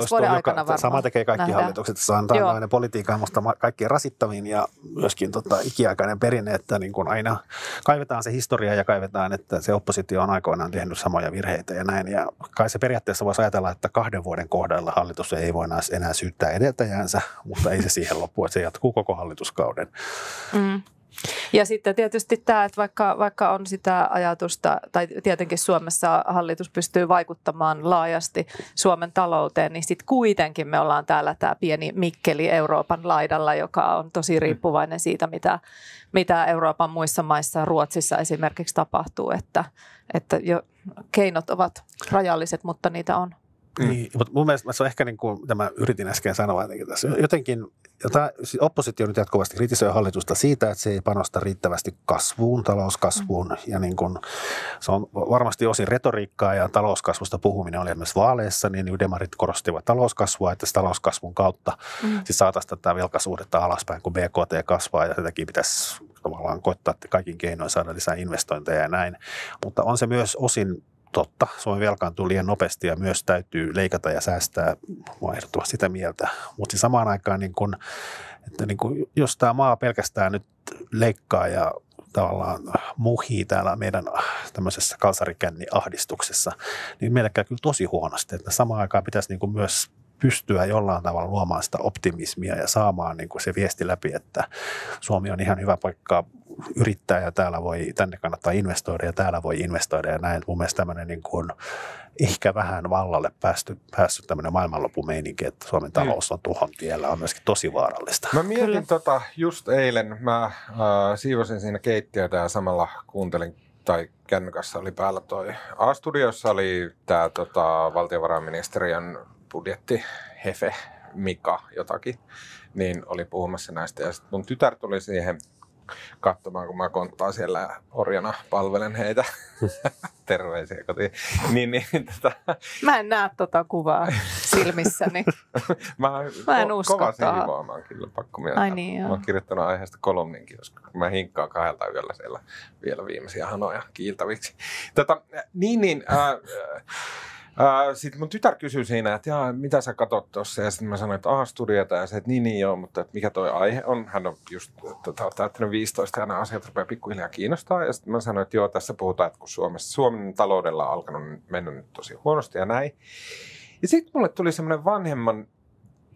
sama tekee kaikki nähdään. Hallitukset. Se on tällainen politiikka musta kaikkein rasittavin ja myöskin ikiaikainen perinne, että niin kuin aina kaivetaan se historia ja kaivetaan, että se oppositio on aikoinaan tehnyt samoja virheitä ja näin. Ja kai se periaatteessa voisi ajatella, että 2 vuoden kohdalla hallitus ei voi enää syyttää edeltäjäänsä, mutta ei se siihen loppu, että se jatkuu koko hallituskauden. Ja sitten tietysti tämä, että vaikka on sitä ajatusta, tai tietenkin Suomessa hallitus pystyy vaikuttamaan laajasti Suomen talouteen, niin sitten kuitenkin me ollaan täällä tämä pieni Mikkeli Euroopan laidalla, joka on tosi riippuvainen siitä, mitä Euroopan muissa maissa, Ruotsissa esimerkiksi tapahtuu, että jo keinot ovat rajalliset, mutta niitä on. Niin, mutta mun mielestä se on ehkä niin kuin tämä yritin äsken sanoa, että tässä jotenkin oppositio nyt jatkuvasti kritisoi hallitusta siitä, että se ei panosta riittävästi talouskasvuun ja niin kuin, se on varmasti osin retoriikkaa ja talouskasvusta puhuminen oli myös vaaleissa, niin demarit korostivat talouskasvua, että talouskasvun kautta siis saataisiin tätä velkasuhdetta alaspäin, kun BKT kasvaa ja sitäkin pitäisi tavallaan koittaa kaikin keinoin saada lisää investointeja ja näin, mutta on se myös osin totta. Suomi velkaantuu liian nopeasti ja myös täytyy leikata ja säästää. Mä ehdottomasti sitä mieltä. Mutta samaan aikaan, että jos tämä maa pelkästään nyt leikkaa ja tavallaan muhii täällä meidän tämmöisessä kalsarikänni-ahdistuksessa, niin meillä käy kyllä tosi huonosti. Että samaan aikaan pitäisi myös pystyä jollain tavalla luomaan sitä optimismia ja saamaan se viesti läpi, että Suomi on ihan hyvä paikka yrittää ja tänne kannattaa investoida ja täällä voi investoida ja näin. Mun mielestä tämmöinen ehkä vähän vallalle päässyt tämmöinen maailmanloppumeininki, että Suomen talous on tuhon tiellä, on myöskin tosi vaarallista. Mä mietin just eilen, mä siivosin siinä keittiötä ja samalla kuuntelin, tai kännykässä oli päällä toi A-studiossa oli tää valtiovarainministeriön budjettihefe Mika jotakin, niin oli puhumassa näistä ja sitten mun tytär tuli siihen katsomaan, kun mä konttaan siellä ja orjana palvelen heitä. Terveisiä kotiin. Mä en näe kuvaa silmissäni. mä en usko. Kova siivoamaan kyllä, pakko myöntää. Ai niin, mä oon kirjoittanut aiheesta kolumninkin, koska mä hinkkaan 2 yöllä siellä vielä viimeisiä hanoja kiiltäviksi. Sitten mun tytär kysyi siinä, että mitä sä katot tuossa, ja sitten mä sanoin, että A-studiota, ja se, että niin joo, mutta että mikä toi aihe on. Hän on just täyttänyt 15 ja nämä asiat rupeaa pikkuhiljaa kiinnostaa, ja sitten mä sanoin, että joo, tässä puhutaan, että kun Suomen taloudella on alkanut mennä nyt tosi huonosti ja näin. Ja sitten mulle tuli semmoinen vanhemman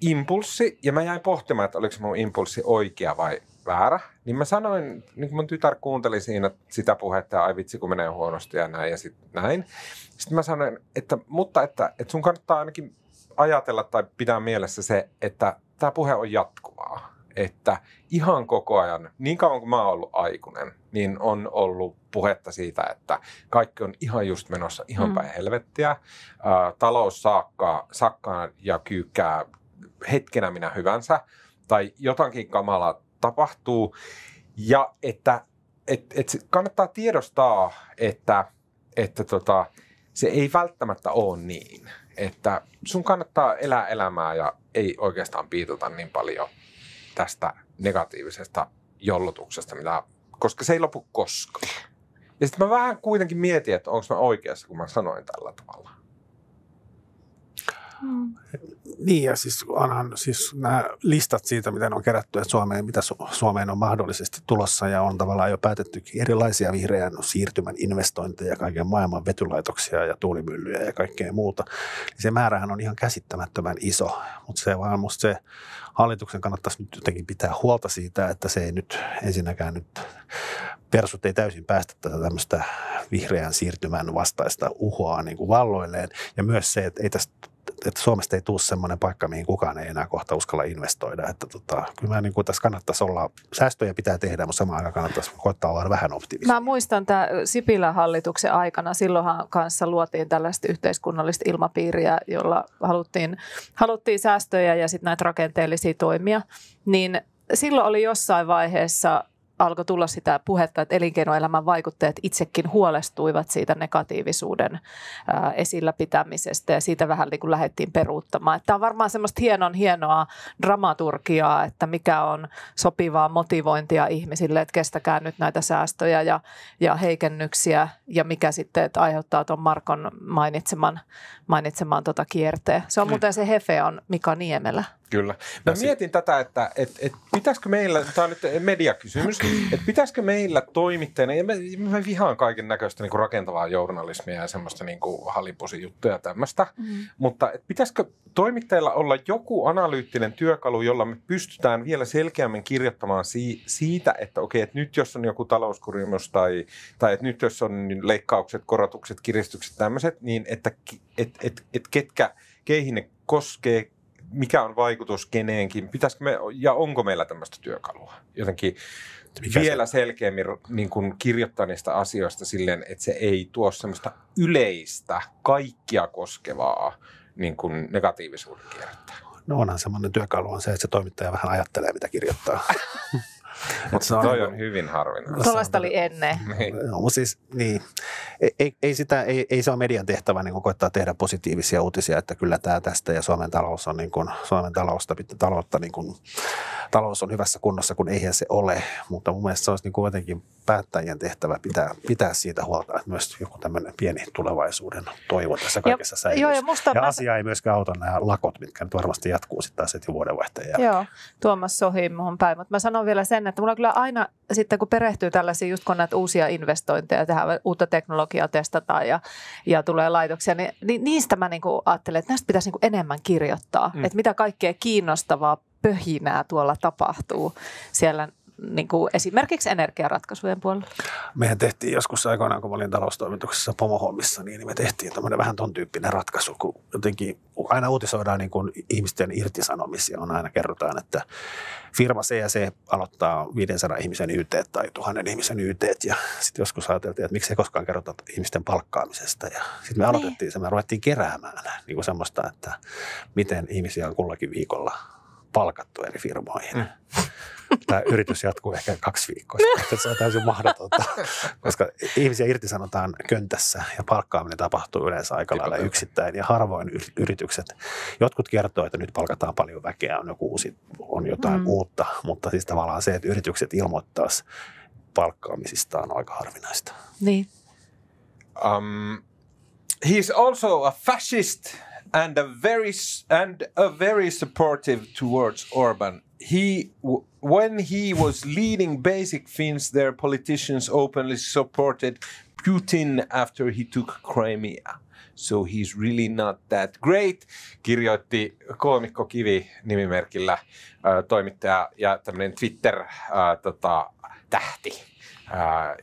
impulssi, ja mä jäin pohtimaan, että oliko mun impulssi oikea vai väärä, niin mä sanoin, niin kun mun tytär kuunteli siinä sitä puhetta, ja ai vitsi kun menee huonosti ja näin, ja sitten näin. Sitten mä sanoin, että sun kannattaa ainakin ajatella tai pitää mielessä se, että tämä puhe on jatkuvaa. Että ihan koko ajan, niin kauan kuin mä oon ollut aikuinen, niin on ollut puhetta siitä, että kaikki on ihan just menossa ihan päin helvettiä. Talous sakkaa ja kyykkää hetkenä minä hyvänsä, tai jotakin kamalaa tapahtuu, ja että kannattaa tiedostaa, että se ei välttämättä ole niin, että sun kannattaa elää elämää ja ei oikeastaan piitota niin paljon tästä negatiivisesta jollotuksesta, koska se ei lopu koskaan. Ja sitten mä vähän kuitenkin mietin, että onko mä oikeassa, kun mä sanoin tällä tavalla. Niin, ja siis nämä listat siitä, mitä on kerätty, että mitä Suomeen on mahdollisesti tulossa ja on tavallaan jo päätettykin erilaisia vihreän siirtymän investointeja, kaiken maailman vetylaitoksia ja tuulimyllyjä ja kaikkea muuta. Niin se määrähän on ihan käsittämättömän iso, mutta se vaan musta se hallituksen kannattaisi nyt jotenkin pitää huolta siitä, että se ei nyt ensinnäkään nyt persut ei täysin päästä tätä tämmöistä vihreän siirtymän vastaista uhoa niin kuin valloilleen ja myös se, että ei tästä että Suomesta ei tule semmoinen paikka, mihin kukaan ei enää kohta uskalla investoida. Että kyllä mä niin kuin tässä kannattaisi olla, säästöjä pitää tehdä, mutta samaan aikaan kannattaisi koittaa olla vähän optimistinen. Mä muistan tämä Sipilän hallituksen aikana, silloinhan kanssa luotiin tällaista yhteiskunnallista ilmapiiriä, jolla haluttiin säästöjä ja sitten näitä rakenteellisia toimia, niin silloin oli jossain vaiheessa alkoi tulla sitä puhetta, että elinkeinoelämän vaikuttajat itsekin huolestuivat siitä negatiivisuuden esillä pitämisestä ja siitä vähän niin kuin lähdettiin peruuttamaan. Tämä on varmaan semmoista hienoa dramaturgiaa, että mikä on sopivaa motivointia ihmisille, että kestäkää nyt näitä säästöjä ja heikennyksiä ja mikä sitten että aiheuttaa tuon Markon mainitseman kierteen. Se on muuten se hefe on Mika Niemelä. Kyllä. Mä mietin tätä, että pitäisikö meillä, tämä on nyt mediakysymys, että pitäisikö meillä toimittajana, ja mä vihaan kaiken näköistä niin kuin rakentavaa journalismia ja semmoista niin kuin hallipusijuttuja ja tämmöistä, mutta pitäisikö toimittajilla olla joku analyyttinen työkalu, jolla me pystytään vielä selkeämmin kirjoittamaan siitä, että okei, että nyt jos on joku talouskurimus tai että nyt jos on leikkaukset, korotukset, kiristykset, tämmöiset, niin että keihin ne koskee, mikä on vaikutus keneenkin, pitäisikö me, ja onko meillä tämmöistä työkalua jotenkin vielä selkeämmin niin kuin kirjoittaa niistä asioista silleen, että se ei tuo semmoista yleistä, kaikkia koskevaa niin kuin negatiivisuuden kierrettä. No onhan semmoinen työkalu on se, että se toimittaja vähän ajattelee, mitä kirjoittaa. Mutta toi on hyvin harvinaista. Tuollaista oli ennen. No, mutta siis, niin, ei se ole median tehtävä niin koittaa tehdä positiivisia uutisia, että kyllä tämä tästä ja Suomen talous on niin kuin, talous on hyvässä kunnossa, kun eihän se ole. Mutta mun mielestä se olisi niin kuin jotenkin päättäjien tehtävä pitää siitä huolta, että myös joku tämmöinen pieni tulevaisuuden toivo tässä kaikessa säilyisi. Ja asia ei myöskään auta nämä lakot, mitkä nyt varmasti jatkuu sitten taas heti vuodenvaihteen jälkeen. Joo, Tuomas Sohi muun päin. Mutta mä sanon vielä sen, että mulla kyllä aina sitten kun perehtyy tällaisiin, just kun näitä uusia investointeja, tehdään uutta teknologiaa, testataan ja tulee laitoksia, niin niistä mä niinku ajattelen, että näistä pitäisi niinku enemmän kirjoittaa. Että mitä kaikkea kiinnostavaa pöhinää tuolla tapahtuu siellä niin kuin esimerkiksi energiaratkaisujen puolella. Mehän tehtiin joskus aikoinaan, kun mä olin taloustoimituksessa pomohommissa, niin me tehtiin tämmöinen vähän ton tyyppinen ratkaisu, kun jotenkin aina uutisoidaan niin kuin ihmisten irtisanomisia. On aina kerrotaan, että firma C&C aloittaa 500 ihmisen YT tai 1000 ihmisen YT, ja sitten joskus ajateltiin, että miksi ei koskaan kerrota ihmisten palkkaamisesta. Ja sitten me aloitettiin se, me ruvettiin keräämään niin kuin semmoista, että miten ihmisiä on kullakin viikolla palkattu eri firmoihin. Tämä yritys jatkuu ehkä 2 viikkoa. Se on täysin mahdotonta, koska ihmisiä irtisanotaan köntässä ja palkkaaminen tapahtuu yleensä aika lailla yksittäin. Ja harvoin yritykset, jotkut kertoo, että nyt palkataan paljon väkeä, on jotain uutta, mutta siis tavallaan se, että yritykset ilmoittaisi palkkaamisistaan on aika harvinaista. Niin. He's also a fascist and a very supportive towards Orban. When he was leading Basic Finns, their politicians openly supported Putin after he took Crimea. So he's really not that great, kirjoitti koomikko Kivi nimimerkillä toimittaja ja tämmöinen Twitter-tähti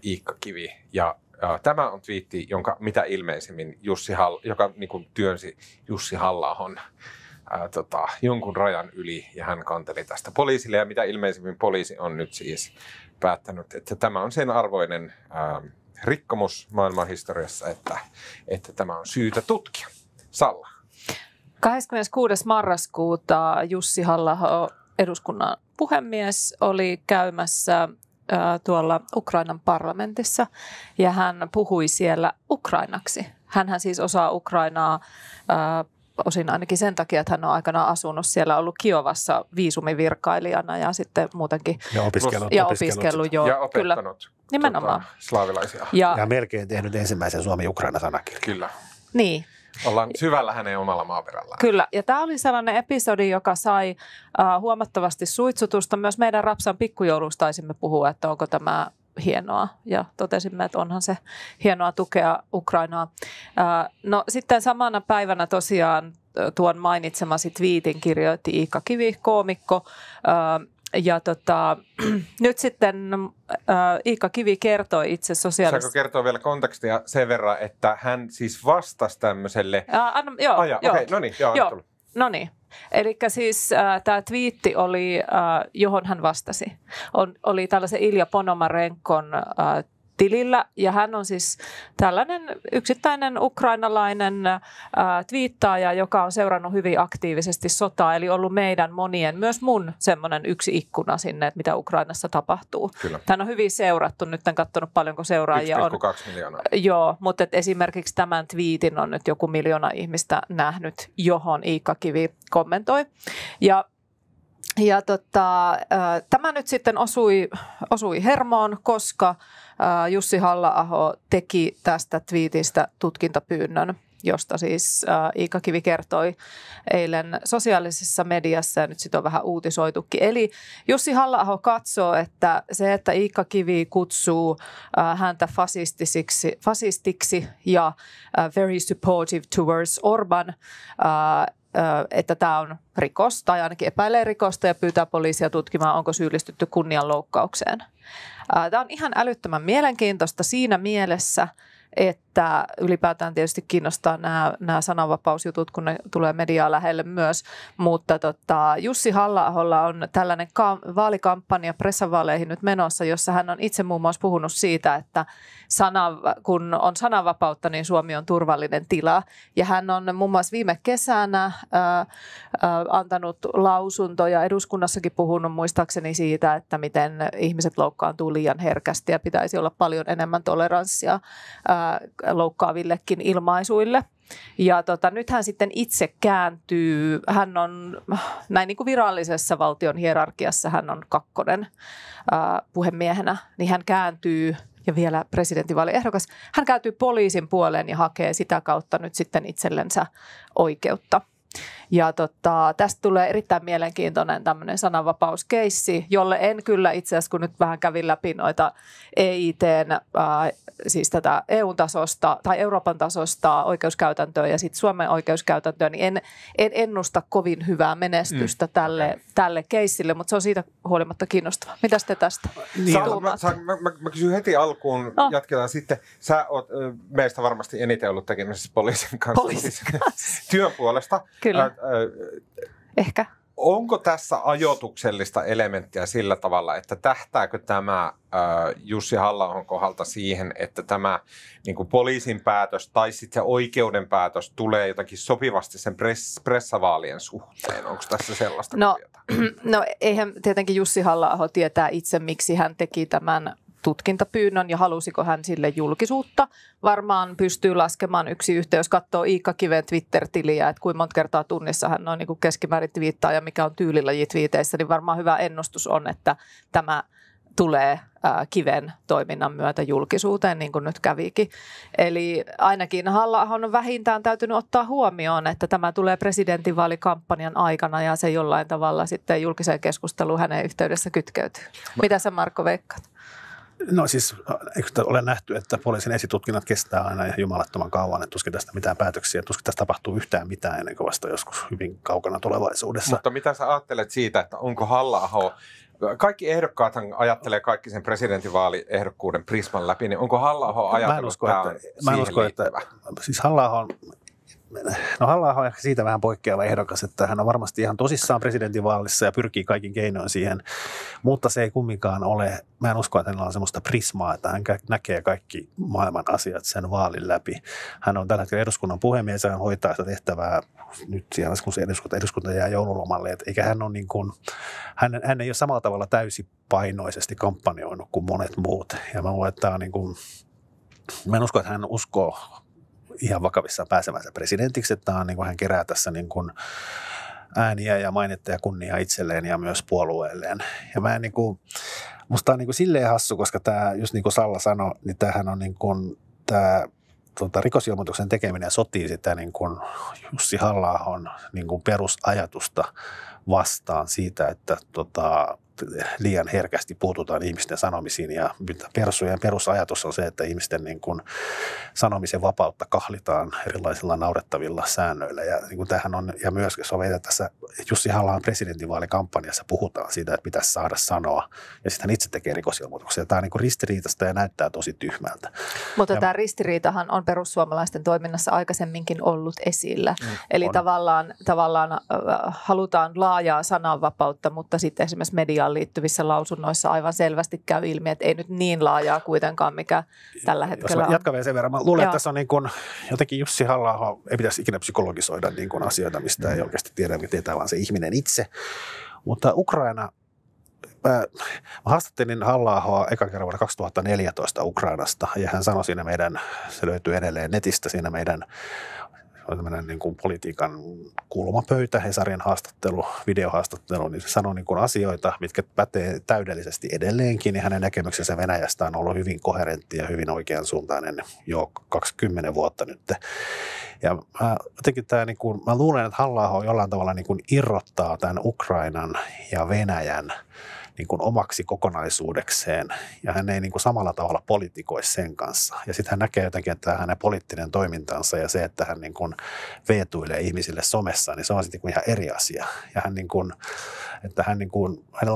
Iikka Kivi. Ja tämä on twiitti, jonka mitä ilmeisemmin joka niin kuin työnsi Jussi Halla-ahon jonkun rajan yli, ja hän kanteli tästä poliisille, ja mitä ilmeisemmin poliisi on nyt siis päättänyt, että tämä on sen arvoinen rikkomus maailmanhistoriassa, että tämä on syytä tutkia. Salla. 26. marraskuuta Jussi Halla-aho, eduskunnan puhemies, oli käymässä tuolla Ukrainan parlamentissa, ja hän puhui siellä ukrainaksi. Hänhän siis osaa Ukrainaa osin ainakin sen takia, että hän on aikanaan asunut siellä, ollut Kiovassa viisumivirkailijana ja sitten muutenkin. Ja opiskellut jo. Ja opettanut nimenomaan slaavilaisia. Ja melkein tehnyt ensimmäisen Suomi-Ukraina-sanakirjan. Kyllä. Niin. Ollaan syvällä hänen omalla maaperällään. Kyllä, ja tämä oli sellainen episodi, joka sai huomattavasti suitsutusta. Myös meidän Rapsan pikkujoulusta taisimme puhua, että onko tämä hienoa, ja totesimme, että onhan se hienoa tukea Ukrainaa. No sitten samana päivänä tosiaan tuon mainitsemasi twiitin kirjoitti Iikka Kivi, koomikko, nyt sitten Iikka Kivi kertoi itse sosiaalisessa... Saanko kertoa vielä kontekstia sen verran, että hän siis vastasi tämmöiselle... No niin. Eli siis tämä twiitti oli, johon hän vastasi, oli tällaisen Ilja Ponomarenkon tilillä, ja hän on siis tällainen yksittäinen ukrainalainen twiittaaja, joka on seurannut hyvin aktiivisesti sotaa, eli ollut meidän monien, myös mun semmoinen yksi ikkuna sinne, että mitä Ukrainassa tapahtuu. Kyllä. Hän on hyvin seurattu, nyt en katsonut paljonko seuraajia on. 1,2 miljoonaa. Joo, mutta esimerkiksi tämän twiitin on nyt joku 1 miljoona ihmistä nähnyt, johon Iikka Kivi kommentoi. Tämä nyt sitten osui hermoon, koska Jussi Halla-aho teki tästä twiitistä tutkintapyynnön, josta siis Iikka Kivi kertoi eilen sosiaalisessa mediassa, ja nyt sitä on vähän uutisoitukin. Eli Jussi Halla-aho katsoo, että se, että Iikka Kivi kutsuu häntä fasistiksi ja very supportive towards Orban, että tämä on rikos tai ainakin epäilee rikosta ja pyytää poliisia tutkimaan, onko syyllistytty kunnianloukkaukseen. Tämä on ihan älyttömän mielenkiintoista siinä mielessä, että ylipäätään tietysti kiinnostaa nämä sananvapausjutut, kun ne tulee mediaa lähelle myös, mutta Jussi Halla-aholla on tällainen vaalikampanja pressavaaleihin nyt menossa, jossa hän on itse muun muassa puhunut siitä, että kun on sananvapautta, niin Suomi on turvallinen tila, ja hän on muun muassa viime kesänä antanut lausuntoja, eduskunnassakin puhunut muistaakseni siitä, että miten ihmiset loukkaantuu liian herkästi ja pitäisi olla paljon enemmän toleranssia loukkaavillekin ilmaisuille. Ja nyt hän sitten itse kääntyy, hän on näin niin kuin virallisessa valtion hierarkiassa, hän on 2. puhemiehenä, niin hän kääntyy, ja vielä presidentinvaaliehdokas, hän kääntyy poliisin puoleen ja hakee sitä kautta nyt sitten itsellensä oikeutta. Ja tästä tulee erittäin mielenkiintoinen tämmöinen sananvapauskeissi, jolle en kyllä itse asiassa, kun nyt vähän kävin läpi noita EIT:n, siis tätä EU-tasosta tai Euroopan tasosta oikeuskäytäntöä ja sitten Suomen oikeuskäytäntöä, niin en ennusta kovin hyvää menestystä tälle keissille, mutta se on siitä huolimatta kiinnostavaa. Mitäs te tästä tuumaatte? Mä kysyn heti alkuun, jatketaan sitten. Sä oot meistä varmasti eniten ollut tekemisissä poliisin kanssa. Työn puolesta. Kyllä. Ehkä. Onko tässä ajoituksellista elementtiä sillä tavalla, että tähtääkö tämä Jussi Halla-ahon kohdalta siihen, että tämä niin kuin poliisin päätös tai sitten se oikeuden päätös tulee jotakin sopivasti sen pressavaalien suhteen? Onko tässä sellaista kuviota? No eihän tietenkin Jussi Halla-aho tietää itse, miksi hän teki tämän tutkintapyynnön ja halusiko hän sille julkisuutta. Varmaan pystyy laskemaan yksi yhteen, jos katsoo Iikka Kiven Twitter-tiliä, että kuinka monta kertaa tunnissa hän on niin kuin keskimäärin twiittaa ja mikä on tyylilaji twiiteissä, niin varmaan hyvä ennustus on, että tämä tulee Kiven toiminnan myötä julkisuuteen, niin kuin nyt kävikin. Eli ainakin Halla-ahon on vähintään täytynyt ottaa huomioon, että tämä tulee presidentinvaalikampanjan aikana ja se jollain tavalla sitten julkiseen keskusteluun hänen yhteydessä kytkeytyy. Mitä sä, Marko, veikkaat? No siis, eikö ole nähty, että poliisin esitutkinnat kestää aina jumalattoman kauan, että tuskin tästä mitään päätöksiä, tuskin tästä tapahtuu yhtään mitään ennen kuin vasta joskus hyvin kaukana tulevaisuudessa. Mutta mitä sä ajattelet siitä, että onko Halla-aho, kaikki ehdokkaathan ajattelee kaikki sen presidentinvaaliehdokkuuden prisman läpi, niin onko Halla-aho ajatellut, että tämä on siihen liittyvä? Siis Halla-aho on ehkä siitä vähän poikkeava ehdokas, että hän on varmasti ihan tosissaan presidentinvaalissa ja pyrkii kaikin keinoin siihen, mutta se ei kumminkaan ole, mä en usko, että hänellä on semmoista prismaa, että hän näkee kaikki maailman asiat sen vaalin läpi. Hän on tällä hetkellä eduskunnan puhemies ja hän hoitaa sitä tehtävää nyt siellä, kun se eduskunta jää joululomalle, eikä hän ole niin kuin, hän ei ole samalla tavalla täysipainoisesti kampanjoinut kuin monet muut. Ja mä luulen, että tämä on niin kuin, mä en usko, että hän uskoo ihan vakavissaan pääsemänsä presidentiksi, että niin kuin hän kerää tässä niin kuin ääniä ja mainetta ja kunniaa itselleen ja myös puolueelleen. Ja mä niin kuin, musta on niin kuin silleen hassu, koska tämä, just niin kuin Salla sanoi, niin tämähän on niin kuin, tämä rikosilmoituksen tekeminen sotii sitä niin kuin Jussi Halla-ahon niin kuin perusajatusta vastaan siitä, että liian herkästi puututaan ihmisten sanomisiin ja persujen perusajatus on se, että ihmisten niin kuin sanomisen vapautta kahlitaan erilaisilla naurettavilla säännöillä ja niin kuin tämähän on, ja myös sovelletaan tässä Jussi Halla-ahon presidentinvaalikampanjassa puhutaan siitä, että pitäisi saada sanoa ja sitten hän itse tekee rikosilmoituksia. Tämä on niin kuin ristiriitaista ja näyttää tosi tyhmältä. Mutta tämä ristiriitahan on perussuomalaisten toiminnassa aikaisemminkin ollut esillä. Eli tavallaan halutaan laajaa sananvapautta, mutta sitten esimerkiksi mediaan liittyvissä lausunnoissa aivan selvästi käy ilmi, että ei nyt niin laajaa kuitenkaan, mikä tällä hetkellä on. Jatkan vielä sen verran. Mä luulen, että tässä on niin kuin, jotenkin Jussi Halla-aho ei pitäisi ikinä psykologisoida niin kuin asioita, mistä ei oikeasti tiedä, mitä tietää, vaan se ihminen itse. Mutta Ukraina, mä haastattelin Halla-ahoa eka kerran vuonna 2014 Ukrainasta ja hän sanoi siinä se löytyy edelleen netistä siinä meidän on tämmöinen niin kuin politiikan kulmapöytä, Hesarin haastattelu, videohaastattelu, niin se sanoo niin kuin asioita, mitkä pätee täydellisesti edelleenkin, ja hänen näkemyksensä Venäjästä on ollut hyvin koherentti ja hyvin oikeansuuntainen jo 20 vuotta nyt. Ja mä luulen, että Halla-aho jollain tavalla niin kuin irrottaa tämän Ukrainan ja Venäjän niin kuin omaksi kokonaisuudekseen, ja hän ei niin kuin samalla tavalla politikoi sen kanssa. Ja sitten hän näkee jotenkin, että hänen poliittinen toimintansa ja se, että hän niin kuin veetuilee ihmisille somessa, niin se on sitten niin kuin ihan eri asia. Ja hänellä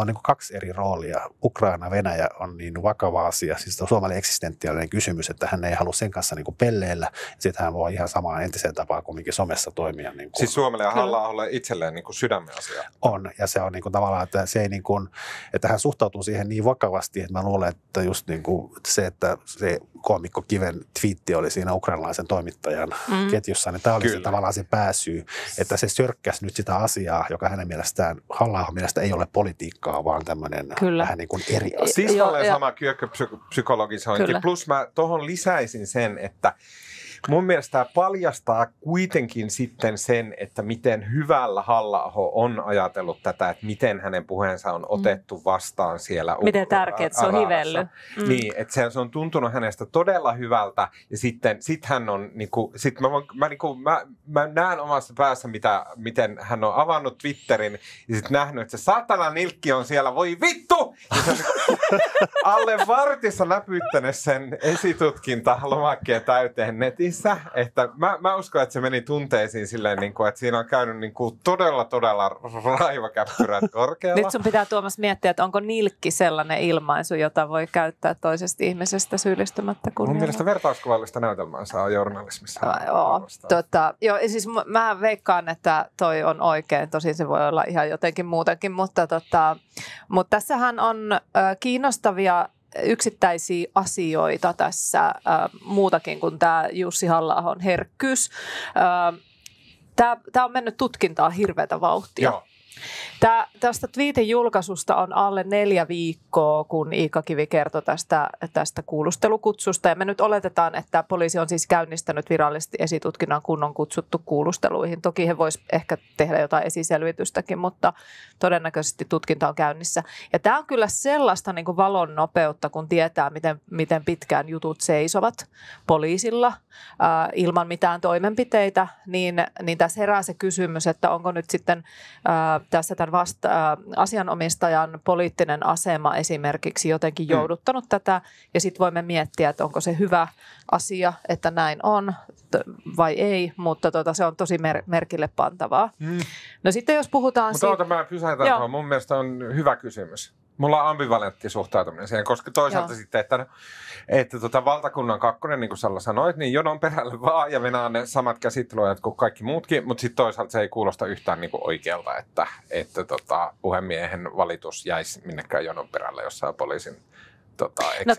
on niin kuin kaksi eri roolia. Ukraina, Venäjä on niin vakava asia, siis Suomelle eksistentiaalinen kysymys, että hän ei halua sen kanssa niin kuin pelleillä. Sitten hän voi ihan samaan entiseen tapaan kumminkin somessa toimia. Niin kuin. Siis Suomelle ja Halla-aholle itselleen niin kuin sydämen asia. On, ja se on niin kuin tavallaan, että se ei niin kuin, että hän suhtautuu siihen niin vakavasti, että mä luulen, että just niin kuin se, että se koomikko Kiven twiitti oli siinä ukrainalaisen toimittajan ketjussa, niin tämä oli se tavallaan se pääsyy, että se sörkkäsi nyt sitä asiaa, joka hänen mielestään, Halla-ahon mielestä ei ole politiikkaa, vaan tämmöinen vähän niin kuin eri asia. Siis olen sama kyökköpsykologisointi, plus mä tuohon lisäisin sen, että mun mielestä tämä paljastaa kuitenkin sitten sen, että miten hyvällä Halla-aho on ajatellut tätä, että miten hänen puheensa on otettu vastaan siellä. Miten tärkeää se on hivellyt. Niin, että se on tuntunut hänestä todella hyvältä ja sitten hän on, niinku, mä näen omassa päässä, miten hän on avannut Twitterin ja sitten nähnyt, että se satana nilkki on siellä, voi vittu! Ja se on alle vartissa läpyttänyt sen esitutkinta-lomakkeen täyteen netin. Että mä uskon, että se meni tunteisiin silleen, että siinä on käynyt todella raivakäppyrät korkealla. Nyt sun pitää, Tuomas, miettiä, että onko nilkki sellainen ilmaisu, jota voi käyttää toisesta ihmisestä syyllistymättä kunnialla. Mun mielestä vertauskuvallista näytelmää saa journalismissa. Joo, siis mä veikkaan, että toi on oikein. Tosin se voi olla ihan jotenkin muutenkin, mutta tässähän on kiinnostavia yksittäisiä asioita tässä, muutakin kuin tämä Jussi Halla-ahon herkkyys. Tämä on mennyt tutkintaan hirveätä vauhtia. Joo. Tästä twiitin julkaisusta on alle 4 viikkoa, kun Iikka Kivi kertoi tästä kuulustelukutsusta. Ja me nyt oletetaan, että poliisi on siis käynnistänyt virallisesti esitutkinnan, kun on kutsuttu kuulusteluihin. Toki he vois ehkä tehdä jotain esiselvitystäkin, mutta todennäköisesti tutkinta on käynnissä. Ja tämä on kyllä sellaista niin kuin valon nopeutta, kun tietää, miten pitkään jutut seisovat poliisilla ilman mitään toimenpiteitä. Niin tässä herää se kysymys, että onko nyt sitten tässä tämän asianomistajan poliittinen asema esimerkiksi jotenkin jouduttanut tätä, ja sitten voimme miettiä, että onko se hyvä asia, että näin on vai ei, mutta se on tosi merkille pantavaa. No sitten jos puhutaan... Mutta mä pysäytän, mun mielestä on hyvä kysymys. Mulla on ambivalentti suhtautuminen siihen, koska toisaalta sitten, että valtakunnan kakkonen, niin kuin Salla sanoit, niin jonon perälle vaan ja venään ne samat käsittelyajat kuin kaikki muutkin, mutta sitten toisaalta se ei kuulosta yhtään niin kuin oikealta, että puhemiehen valitus jäisi minnekään jonon perälle jossain poliisin No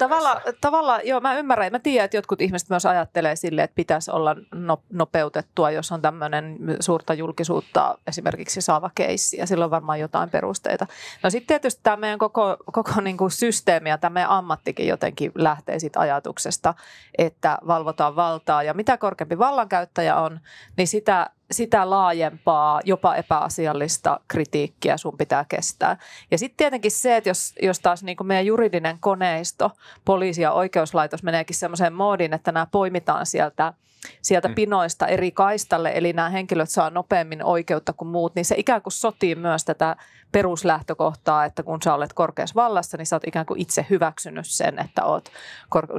tavallaan, joo, mä ymmärrän. Mä tiedän, että jotkut ihmiset myös ajattelee silleen, että pitäisi olla nopeutettua, jos on tämmöinen suurta julkisuutta esimerkiksi saava keissi, ja silloin varmaan jotain perusteita. No sitten tietysti tämä meidän koko niin kuin systeemi ja tämä meidän ammattikin jotenkin lähtee siitä ajatuksesta, että valvotaan valtaa, ja mitä korkeampi vallankäyttäjä on, niin sitä laajempaa, jopa epäasiallista kritiikkiä sun pitää kestää. Ja sitten tietenkin se, että jos taas niin kuin meidän juridinen koneisto, poliisi ja oikeuslaitos meneekin semmoiseen moodiin, että nämä poimitaan sieltä pinoista eri kaistalle, eli nämä henkilöt saa nopeammin oikeutta kuin muut, niin se ikään kuin sotii myös tätä peruslähtökohtaa, että kun sä olet korkeassa vallassa, niin sä oot ikään kuin itse hyväksynyt sen, että oot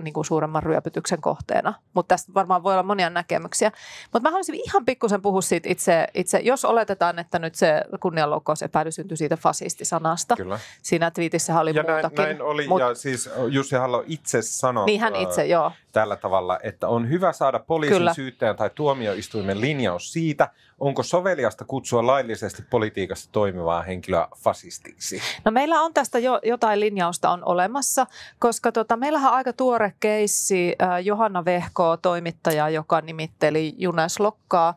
niin kuin suuremman ryöpytyksen kohteena. Mutta tästä varmaan voi olla monia näkemyksiä. Mutta mä haluaisin ihan pikkusen puhua siitä itse, jos oletetaan, että nyt se kunnianloukkausepäily syntyi siitä fasistisanasta. Kyllä. Siinä twiitissä oli ja muutakin. näin oli, ja siis Jussi Halla itse sanoi niin hän itse, joo. tällä tavalla, että on hyvä saada poliisin, syyttäjän tai tuomioistuimen linjaus siitä, onko soveliasta kutsua laillisesti politiikassa toimivaa henkilöä fasistiksi. No meillä on tästä jo jotain linjausta on olemassa, koska meillähän on aika tuore keissi Johanna Vehko, toimittaja, joka nimitteli Junes Lokkaa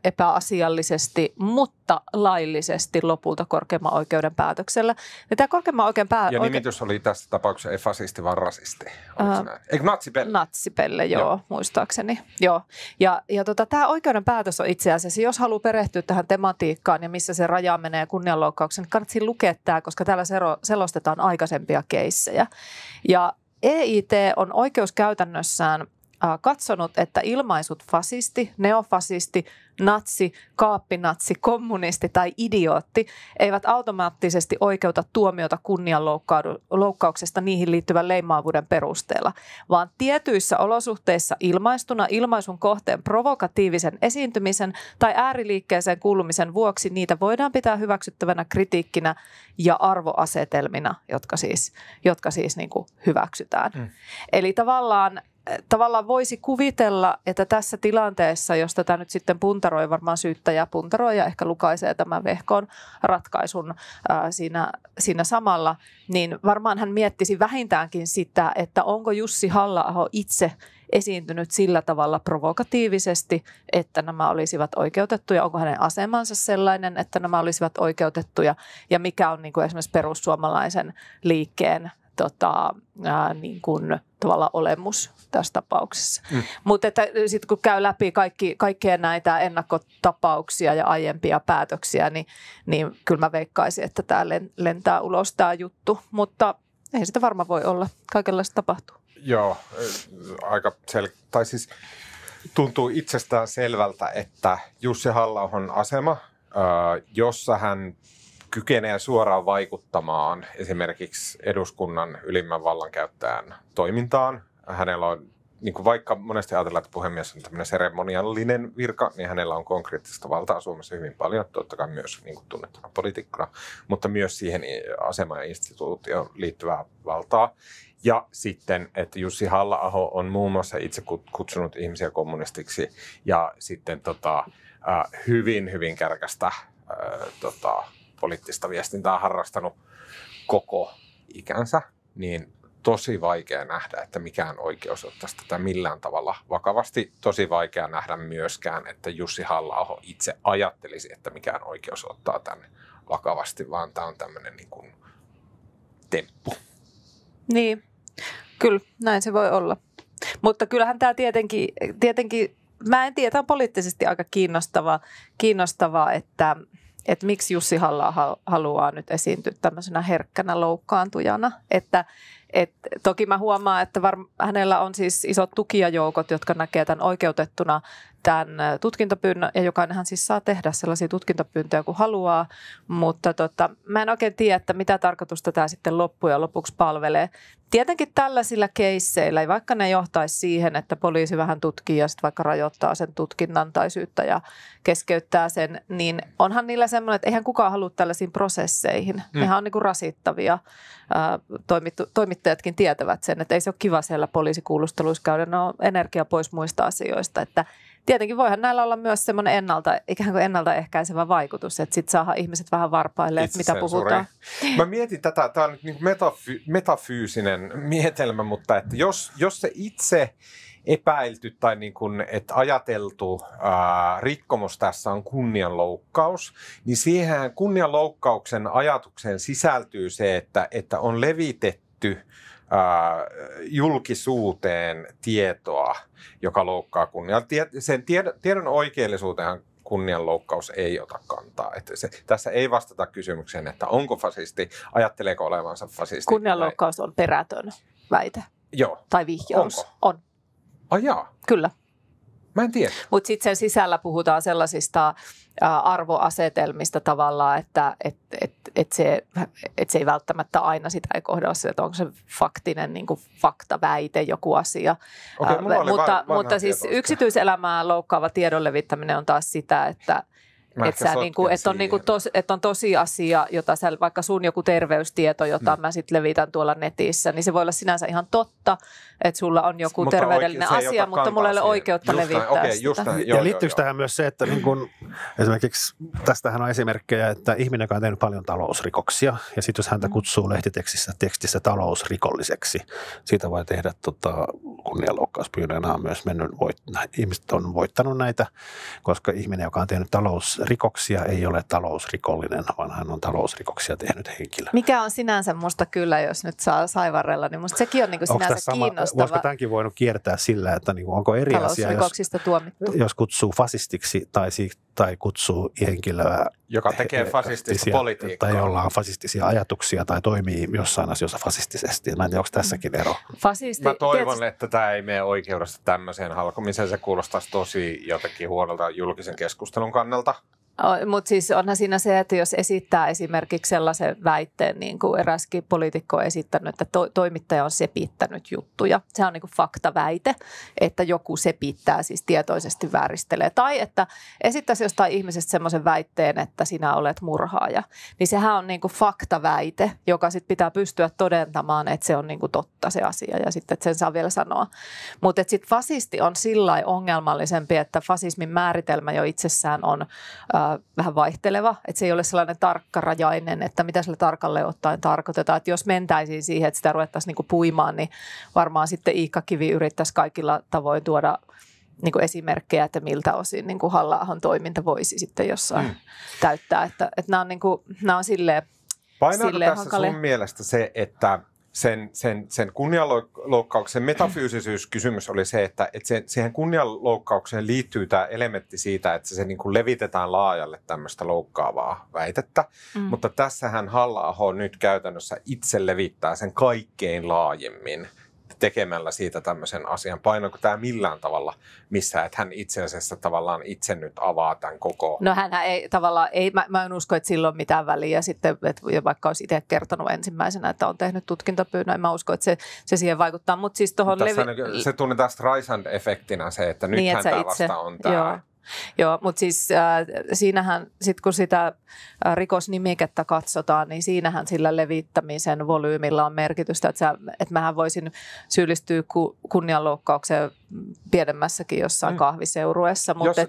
epäasiallisesti, mutta laillisesti lopulta korkeimman oikeuden päätöksellä. Ja tämä korkeimman oikeuden ja nimitys oli tässä tapauksessa ei fasisti, vaan rasisti. Eikö natsipelle? Natsipelle, joo, muistaakseni. Joo. Ja tämä oikeuden päätös on itse asiassa, jos haluaa perehtyä tähän tematiikkaan ja missä se raja menee kunnianloukkauksen, niin kannattaa lukea tämä, koska täällä selostetaan aikaisempia keissejä. Ja EIT on oikeuskäytännössään katsonut, että ilmaisut fasisti, neofasisti, natsi, kaappinatsi, kommunisti tai idiootti eivät automaattisesti oikeuta tuomiota kunnianloukkauksesta niihin liittyvän leimaavuuden perusteella, vaan tietyissä olosuhteissa ilmaistuna ilmaisun kohteen provokatiivisen esiintymisen tai ääriliikkeeseen kuulumisen vuoksi niitä voidaan pitää hyväksyttävänä kritiikkinä ja arvoasetelmina, jotka siis niin kuin hyväksytään. Eli tavallaan voisi kuvitella, että tässä tilanteessa, jos tätä nyt sitten puntaroi, varmaan syyttäjä puntaroi ja ehkä lukaisee tämän Vehkon ratkaisun siinä samalla, niin varmaan hän miettisi vähintäänkin sitä, että onko Jussi Halla-aho itse esiintynyt sillä tavalla provokatiivisesti, että nämä olisivat oikeutettuja, onko hänen asemansa sellainen, että nämä olisivat oikeutettuja ja mikä on niin kuin esimerkiksi perussuomalaisen liikkeen niin kuin tavallaan olemus tässä tapauksessa. Mutta sitten kun käy läpi kaikkia näitä ennakkotapauksia ja aiempia päätöksiä, niin kyllä mä veikkaisin, että tämä lentää ulos tämä juttu, mutta ei sitä varmaan voi olla. Kaikenlaista tapahtuu. Joo, tai siis tuntuu itsestään selvältä, että Jussi Halla-ahon asema, jossa hän kykenee suoraan vaikuttamaan esimerkiksi eduskunnan ylimmän vallankäyttäjän toimintaan. Hänellä on, niin kuin vaikka monesti ajatellaan, että puhemies on tämmöinen seremoniallinen virka, niin hänellä on konkreettista valtaa Suomessa hyvin paljon, totta kai myös niin kuin tunnettuna poliitikkona, mutta myös siihen asemaan ja instituutioon liittyvää valtaa. Ja sitten, että Jussi Halla-aho on muun muassa itse kutsunut ihmisiä kommunistiksi ja sitten hyvin, hyvin kärkästä poliittista viestintää harrastanut koko ikänsä, niin tosi vaikea nähdä, että mikään oikeus ottaisi tätä millään tavalla vakavasti. Tosi vaikea nähdä myöskään, että Jussi Halla-aho itse ajattelisi, että mikään oikeus ottaa tämän vakavasti, vaan tämä on tämmöinen niin kuin temppu. Niin, kyllä näin se voi olla. Mutta kyllähän tämä tietenkin mä en tiedä, tämä on poliittisesti aika kiinnostavaa että miksi Jussi Halla haluaa nyt esiintyä tämmöisenä herkkänä loukkaantujana. Toki mä huomaan, että hänellä on siis isot tukijajoukot, jotka näkee tämän oikeutettuna tämän tutkintapyynnön, ja jokainenhan siis saa tehdä sellaisia tutkintapyyntöjä kuin haluaa, mutta mä en oikein tiedä, että mitä tarkoitusta tämä sitten loppujen lopuksi palvelee. Tietenkin tällaisilla keisseillä, vaikka ne johtaisi siihen, että poliisi vähän tutkii ja sitten vaikka rajoittaa sen tutkinnan tai syyttäjä keskeyttää sen, niin onhan niillä semmoinen, että eihän kukaan halua tällaisiin prosesseihin. Nehän on niin kuin rasittavia. Toimittajatkin tietävät sen, että ei se ole kiva siellä poliisikuulusteluissa käydä, ne on energia pois muista asioista, että tietenkin voihan näillä olla myös semmoinen ikään kuin ennaltaehkäisevä vaikutus, että sitten saadaan ihmiset vähän varpaille, että mitä puhutaan. Mä mietin tätä, tämä on nyt niin metafyysinen mietelmä, mutta että jos se itse epäilty tai niin kuin, että ajateltu rikkomus tässä on kunnianloukkaus, niin siihen kunnianloukkauksen ajatukseen sisältyy se, että on levitetty julkisuuteen tietoa, joka loukkaa kunniaa. Sen tiedon oikeellisuuteenhan kunnianloukkaus ei ota kantaa. Että tässä ei vastata kysymykseen, että onko fasisti, ajatteleeko olevansa fasisti. Kunnianloukkaus on perätön väite. Joo. Tai vihjaus. Onko? On. Ai jaa. Kyllä. Mä en tiedä. Mutta sitten sen sisällä puhutaan sellaisista arvoasetelmista tavallaan, että se ei välttämättä aina sitä ei kohdella sillä, että onko se faktinen niin kuin faktaväite joku asia. Okei, mutta siis yksityiselämää loukkaava tiedon levittäminen on taas sitä, että on tosiasia, jota vaikka sun joku terveystieto, jota mä sitten levitän tuolla netissä, niin se voi olla sinänsä ihan totta, että sulla on joku terveydellinen asia, mutta mulla ei ole oikeutta levittää sitä. Ja liittyykö tähän myös se, että niin kun, esimerkiksi tästähän on esimerkkejä, että ihminen, joka on tehnyt paljon talousrikoksia, ja sitten jos häntä kutsuu lehtitekstissä talousrikolliseksi, siitä voi tehdä kunnianloukkauspyynnön. Nämä on myös ihmiset on voittanut näitä, koska ihminen, joka on tehnyt talousrikoksia, ei ole talousrikollinen, vaan hän on talousrikoksia tehnyt henkilö. Mikä on sinänsä musta kyllä, jos nyt saa saivarrella, niin musta sekin on niin kuin sinänsä kiinnostava. Voisiko tämänkin voinut kiertää sillä, että niin kuin, onko eri asia, jos kutsuu fasistiksi tai kutsuu henkilöä, joka tekee fasistista politiikkaa. Tai jolla on fasistisia ajatuksia tai toimii jossain asioissa fasistisesti. Mä en tiedä, onko tässäkin ero. Mä toivon, että tämä ei mene oikeudesta tämmöiseen halkomiseen. Se kuulostaisi tosi jotenkin huonolta julkisen keskustelun kannalta. Mutta siis onhan siinä se, että jos esittää esimerkiksi sellaisen väitteen, niin kuin eräskin poliitikko on esittänyt, että toimittaja on sepittänyt juttuja. Se on niin kuin faktaväite, että joku sepittää, siis tietoisesti vääristelee. Tai että esittäisi jostain ihmisestä semmoisen väitteen, että sinä olet murhaaja. Niin sehän on niin kuin faktaväite, joka sitten pitää pystyä todentamaan, että se on niin kuin totta se asia ja sitten, että sen saa vielä sanoa. Mutta sitten fasisti on sillai ongelmallisempi, että fasismin määritelmä jo itsessään on vähän vaihteleva, että se ei ole sellainen tarkkarajainen, että mitä sillä tarkalleen ottaen tarkoitetaan. Että jos mentäisiin siihen, että sitä ruvettaisiin niinku puimaan, niin varmaan sitten Iikka Kivi yrittäisi kaikilla tavoin tuoda niinku esimerkkejä, että miltä osin niinku Halla-ahon toiminta voisi sitten jossain täyttää. Että nämä on silleen painaako tässä hankalia. sun mielestä se, että sen kunnianloukkauksen metafyysisyys-kysymys oli se, että siihen kunnianloukkaukseen liittyy tämä elementti siitä, että se niin kuin levitetään laajalle tämmöistä loukkaavaa väitettä. Mutta tässähän Halla-aho nyt käytännössä itse levittää sen kaikkein laajemmin tekemällä siitä tämmöisen asian. Painoiko tämä millään tavalla missä, että hän itse asiassa tavallaan itse nyt avaa tämän koko... No hänhän ei tavallaan, mä en usko, että sillä on mitään väliä sitten, että vaikka olisi itse kertonut ensimmäisenä, että on tehnyt tutkintapyynnön, en mä usko, että se siihen vaikuttaa. Mutta siis tohon se tunnetaan Streisand-efektinä se, että niin, nythän tämä vasta on tämä... Joo, mutta siis siinähän, sit kun sitä rikosnimikettä katsotaan, niin siinähän sillä levittämisen volyymilla on merkitystä, että mähän voisin syyllistyä kunnianloukkaukseen pienemmässäkin jossain kahviseurueessa. Mutta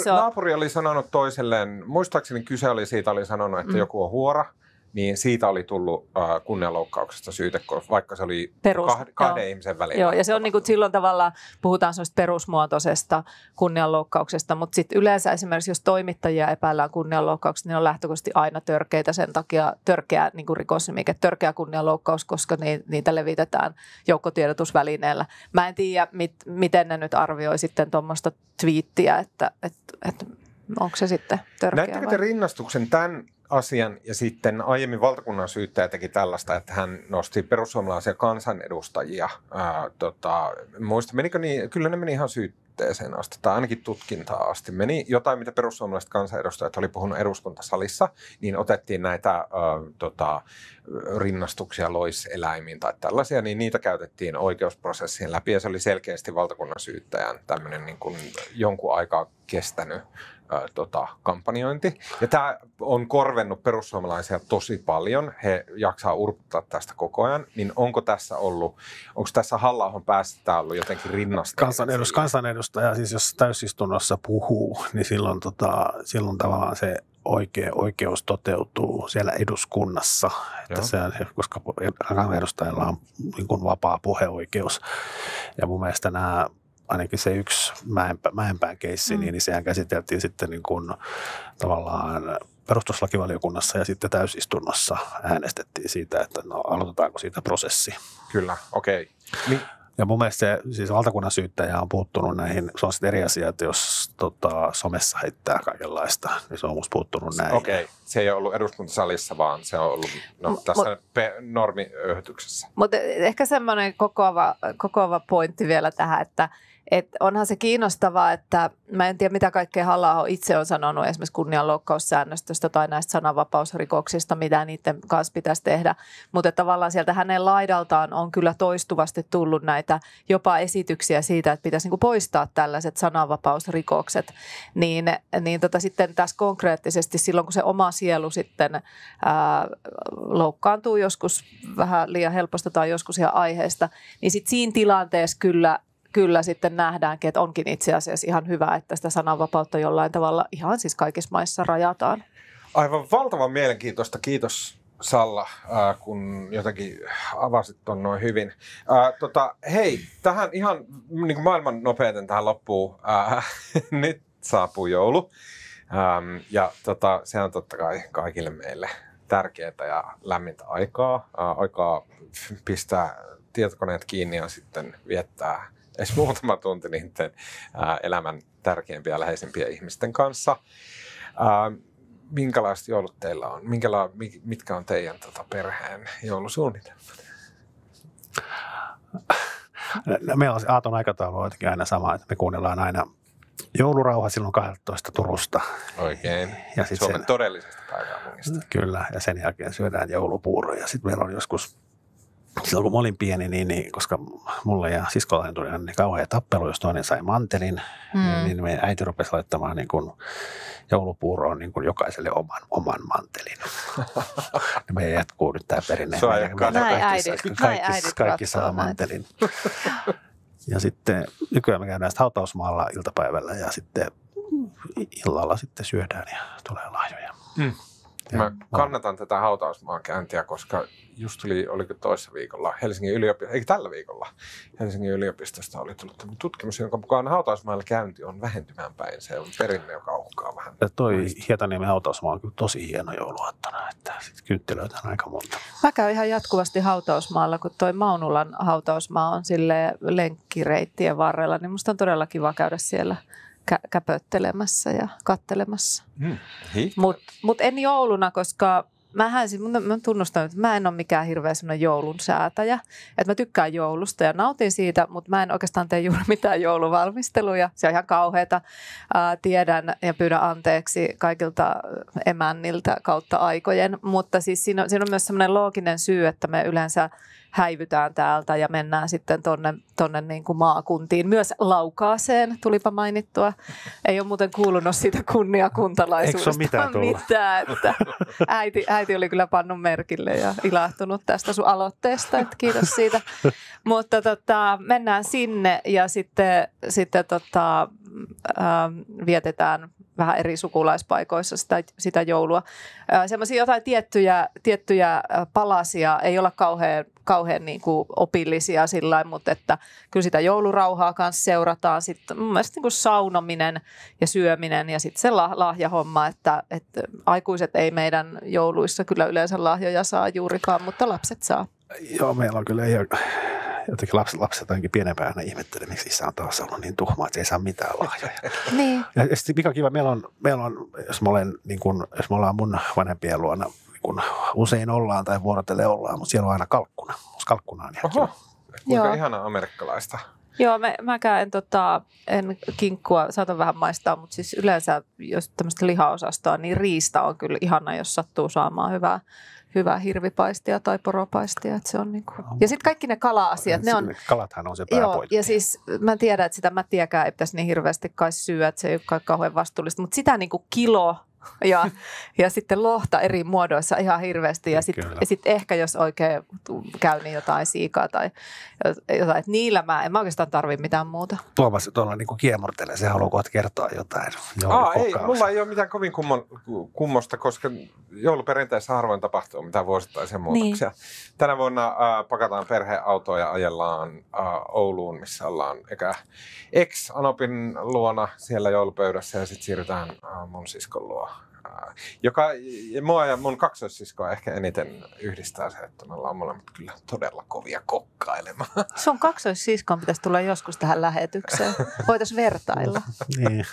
naapuri oli sanonut toiselleen, muistaakseni kyse oli siitä, oli sanonut, että joku on huora, niin siitä oli tullut kunnianloukkauksesta syyte, vaikka se oli kahden ihmisen välillä. Joo, ja se on niin kuin silloin tavallaan, puhutaan sellaista perusmuotoisesta kunnianloukkauksesta, mutta sitten yleensä esimerkiksi, jos toimittajia epäillään kunnianloukkauksesta, niin on lähtökohtaisesti aina törkeitä sen takia, törkeä niin kuin rikosnimike, törkeä kunnianloukkaus, koska niitä levitetään joukkotiedotusvälineellä. Mä en tiedä, miten ne nyt arvioi sitten tuommoista twiittiä, että onko se sitten törkeä. Näettekö te rinnastuksen tämän asian ja sitten aiemmin valtakunnan syyttäjä teki tällaista, että hän nosti perussuomalaisia kansanedustajia. Muista, menikö niin? Kyllä ne meni ihan syytteeseen asti tai ainakin tutkintaa asti. Meni jotain, mitä perussuomalaiset kansanedustajat oli puhunut eduskuntasalissa, niin otettiin näitä rinnastuksia loiseläimiin tai tällaisia, niin niitä käytettiin oikeusprosessien läpi ja se oli selkeästi valtakunnan syyttäjän tämmöinen niin kuin jonkun aikaa kestänyt kampanjointi. Ja tämä on korvennut perussuomalaisia tosi paljon. He jaksaa urputtaa tästä koko ajan. Niin onko tässä Halla-ahon päässä tämä ollut jotenkin rinnastettu? Kansanedustaja, siis jos täysistunnossa puhuu, niin silloin tavallaan se oikeus toteutuu siellä eduskunnassa, että koska kansanedustajalla on niin kuin vapaa puheoikeus. Ja mun mielestä ainakin se yksi Mäenpään keissi, niin sehän käsiteltiin sitten niin kuin tavallaan perustuslakivaliokunnassa ja sitten täysistunnossa äänestettiin siitä, että no aloitetaanko siitä prosessi. Kyllä, okei. Ja mun mielestä se, siis valtakunnan syyttäjä on puuttunut näihin, se on sitten eri asia, että jos somessa heittää kaikenlaista, niin se on musta puuttunut näin. Okei, se ei ole ollut eduskuntasalissa, vaan se on ollut tässä normiöyhdyksessä. Mutta ehkä semmoinen kokoava pointti vielä tähän, että onhan se kiinnostavaa, että mä en tiedä mitä kaikkea Halla-aho itse on sanonut esimerkiksi kunnianloukkaussäännöstöstä tai näistä sananvapausrikoksista, mitä niiden kanssa pitäisi tehdä, mutta tavallaan sieltä hänen laidaltaan on kyllä toistuvasti tullut näitä jopa esityksiä siitä, että pitäisi niinku poistaa tällaiset sananvapausrikokset, niin sitten tässä konkreettisesti silloin, kun se oma sielu sitten loukkaantuu joskus vähän liian helposta tai joskus ihan aiheesta, niin sitten siinä tilanteessa kyllä sitten nähdäänkin, että onkin itse asiassa ihan hyvä, että sitä sananvapautta jollain tavalla ihan siis kaikissa maissa rajataan. Aivan valtavan mielenkiintoista. Kiitos Salla, kun jotenkin avasit ton noin hyvin. Hei, tähän ihan niin kuin maailman nopeiten tähän loppuun. Nyt saapuu joulu. Ja se on totta kai kaikille meille tärkeää ja lämmintä aikaa pistää tietokoneet kiinni ja sitten viettää edes muutama tunti niiden elämän tärkeimpiä ja läheisimpiä ihmisten kanssa. Minkälaiset joulut teillä on? Mitkä on teidän perheen joulusuunnitelmat? Meillä on aaton aikataulu jotenkin aina sama, että me kuunnellaan aina joulurauha silloin 12 Turusta. Oikein. Ja Suomen todellisesta pääkaupungista. Kyllä, ja sen jälkeen syödään joulupuuroja. Sitten meillä on joskus, silloin kun mä olin pieni, niin koska mulle ja siskollani tuli niin kauhea tappelu, jos toinen sai mantelin, niin meidän äiti rupesi laittamaan niin kuin joulupuuroon niin kuin jokaiselle oman mantelin. Meidän jatkuu nyt tämä perinne. Kaikki saa mantelin. Ja sitten nykyään me käydään hautausmaalla iltapäivällä ja sitten illalla sitten syödään ja tulee lahjoja. Mä kannatan tätä hautausmaan käyntiä, koska just oliko toissa viikolla tällä viikolla Helsingin yliopistosta oli tullut tutkimus, jonka mukaan hautausmaalla käynti on vähentymään päin. Se on perinne, joka uhkaa vähän. Ja toi Hietaniemen hautausmaa on kyllä tosi hieno jouluaattona, että sitten kynttilöitä on aika monta. Mä käyn ihan jatkuvasti hautausmaalla, kun toi Maunulan hautausmaa on silleen lenkkireittien varrella, niin musta on todella kiva käydä siellä käpöttelemässä ja kattelemassa. Mut en jouluna, koska mä tunnustan, että mä en ole mikään hirveä semmoinen joulun säätäjä. Että mä tykkään joulusta ja nautin siitä, mutta mä en oikeastaan tee juuri mitään jouluvalmisteluja. Se on ihan kauheata. Tiedän ja pyydän anteeksi kaikilta emänniltä kautta aikojen. Mutta siis siinä on myös semmoinen looginen syy, että me yleensä häivytään täältä ja mennään sitten tonne niin kuin maakuntiin. Myös Laukaaseen, tulipa mainittua. Ei ole muuten kuulunut siitä kunniakuntalaisuudesta mitään. Että äiti oli kyllä pannut merkille ja ilahtunut tästä sun aloitteesta, että kiitos siitä. Mutta mennään sinne ja sitten vietetään vähän eri sukulaispaikoissa sitä joulua. Semmoisia jotain tiettyjä palasia, ei olla kauhean niin kuin opillisia sillä, mutta että kyllä sitä joulurauhaa kanssa seurataan. Sitten mun mielestä niin kuin saunominen ja syöminen ja sitten se lahjahomma, että aikuiset ei meidän jouluissa kyllä yleensä lahjoja saa juurikaan, mutta lapset saa. Joo, meillä on kyllä jotenkin lapset ainakin pienempänä ihmettelee, miksi isä on taas ollut niin tuhma, että se ei saa mitään lahjoja. Niin. Ja sitten mikä kiva, meillä on jos me ollaan mun vanhempien luona, niin kun usein ollaan tai vuorotellen ollaan, mutta siellä on aina kalkkuna. Kalkkuna on ihan kiva. Kuinka ihana amerikkalaista. Joo, mäkään en kinkkua, saatan vähän maistaa, mutta siis yleensä jos tämmöistä lihaosastoa, niin riista on kyllä ihana, jos sattuu saamaan hyvää hirvipaistia tai poropaistia. Että se on niin kuin. Ja sitten kaikki ne kala-asiat. Kalathan on se pääpointti. Joo, ja siis mä tiedän, että sitä mättiäkään ei pitäisi niin hirveästi kai syödä, että se ei ole kauhean vastuullista. Mutta sitä niin kuin kilo ja sitten lohta eri muodoissa ihan hirveästi. Ja sitten ehkä jos oikein käy niin jotain siikaa tai jotain, että niillä en mä oikeastaan tarvitse mitään muuta. Tuomas tuolla niin kuin kiemurtelee, se haluaa kohta kertoa jotain. Ei, mulla ei ole mitään kovin kummosta, koska jouluperinteessä harvoin tapahtuu mitään vuosittaisia muutoksia. Niin. Tänä vuonna pakataan perheautoa ja ajellaan Ouluun, missä ollaan ex-Anopin luona siellä joulupöydässä ja sitten siirrytään mun siskon luo joka mua ja mun kaksoissiskoa ehkä eniten yhdistää se, että me ollaan molemmat kyllä todella kovia kokkailemaan. Sun kaksoissiskon pitäisi tulla joskus tähän lähetykseen. Voitaisiin vertailla. Niin.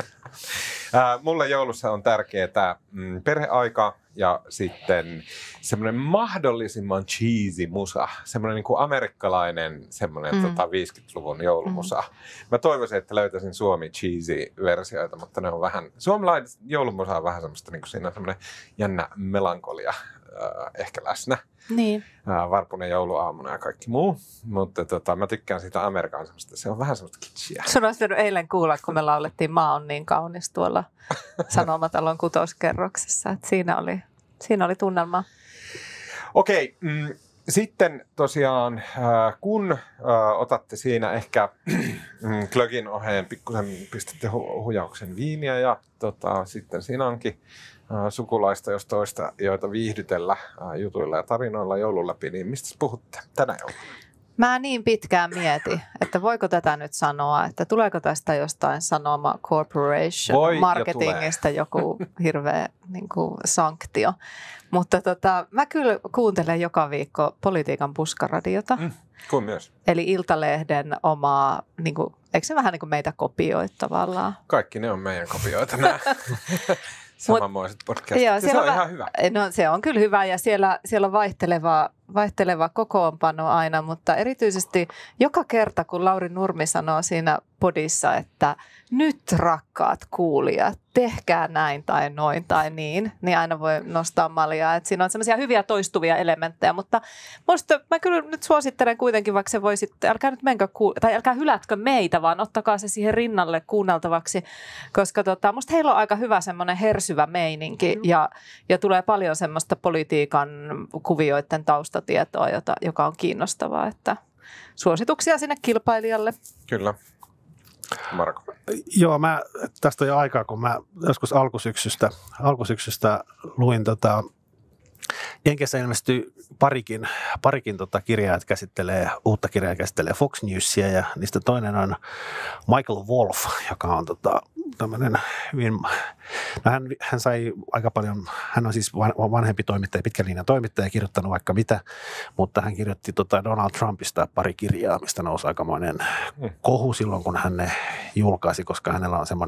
Mulle joulussa on tärkeää perheaika ja sitten semmoinen mahdollisimman cheesy musa, semmoinen niin kuin amerikkalainen semmoinen 50-luvun joulumusa. Mä toivoisin, että löytäisin suomi cheesy versioita, mutta ne on vähän, suomalainen joulumusa on vähän semmoista, niin kuin siinä on semmoinen jännä melankolia ehkä läsnä. Niin. Varpunen jouluaamuna ja kaikki muu, mutta mä tykkään siitä Amerikan semmoista, se on vähän semmoista kitschiä. Sun olisi voinut eilen kuulla, kun me laulettiin Maa on niin kaunis tuolla Sanomatalon kutoskerroksessa, että siinä oli tunnelma. Okei, sitten tosiaan kun otatte siinä ehkä glögin oheen pikkusen pistätte hujauksen viiniä ja sitten siinä onkin sukulaista jos toista, joita viihdytellä jutuilla ja tarinoilla joulun läpi, niin mistä puhutte tänä jouluna? Mä niin pitkään mietin, että voiko tätä nyt sanoa, että tuleeko tästä jostain Sanoma Corporation marketingista joku hirveä niin kuin sanktio. Mutta mä kyllä kuuntelen joka viikko Politiikan puskaradiota. Kuin myös. Eli Iltalehden omaa, niin kuin, eikö se vähän niin kuin meitä kopioi tavallaan? Kaikki ne on meidän kopioita nämä. Samanmoiset podcastit. Joo, se on ihan hyvä. No se on kyllä hyvä ja siellä on vaihteleva kokoonpano aina, mutta erityisesti joka kerta, kun Lauri Nurmi sanoo siinä podissa, että nyt rakkaat kuulijat, tehkää näin tai noin tai niin aina voi nostaa maljaa. Että siinä on semmoisia hyviä toistuvia elementtejä, mutta musta mä kyllä nyt suosittelen kuitenkin, vaikka se voisitte, älkää nyt menkö tai älkää hylätkö meitä, vaan ottakaa se siihen rinnalle kuunneltavaksi, koska musta heillä on aika hyvä semmoinen hersyvä meininki ja tulee paljon semmoista politiikan kuvioiden taustatietoa, joka on kiinnostavaa, että suosituksia sinne kilpailijalle. Kyllä. Marko. Joo, tästä on jo aikaa, kun mä joskus alkusyksystä luin Jenkeissä ilmestyi parikin kirjaa, että uutta kirjaa käsittelee Fox Newsia ja niistä toinen on Michael Wolff, joka on tämmöinen hyvin, no hän sai aika paljon, hän on siis vanhempi toimittaja, pitkän linjan toimittaja, kirjoittanut vaikka mitä, mutta hän kirjoitti Donald Trumpista pari kirjaa, mistä nousi aikamoinen kohu silloin, kun hän ne julkaisi, koska hänellä on hän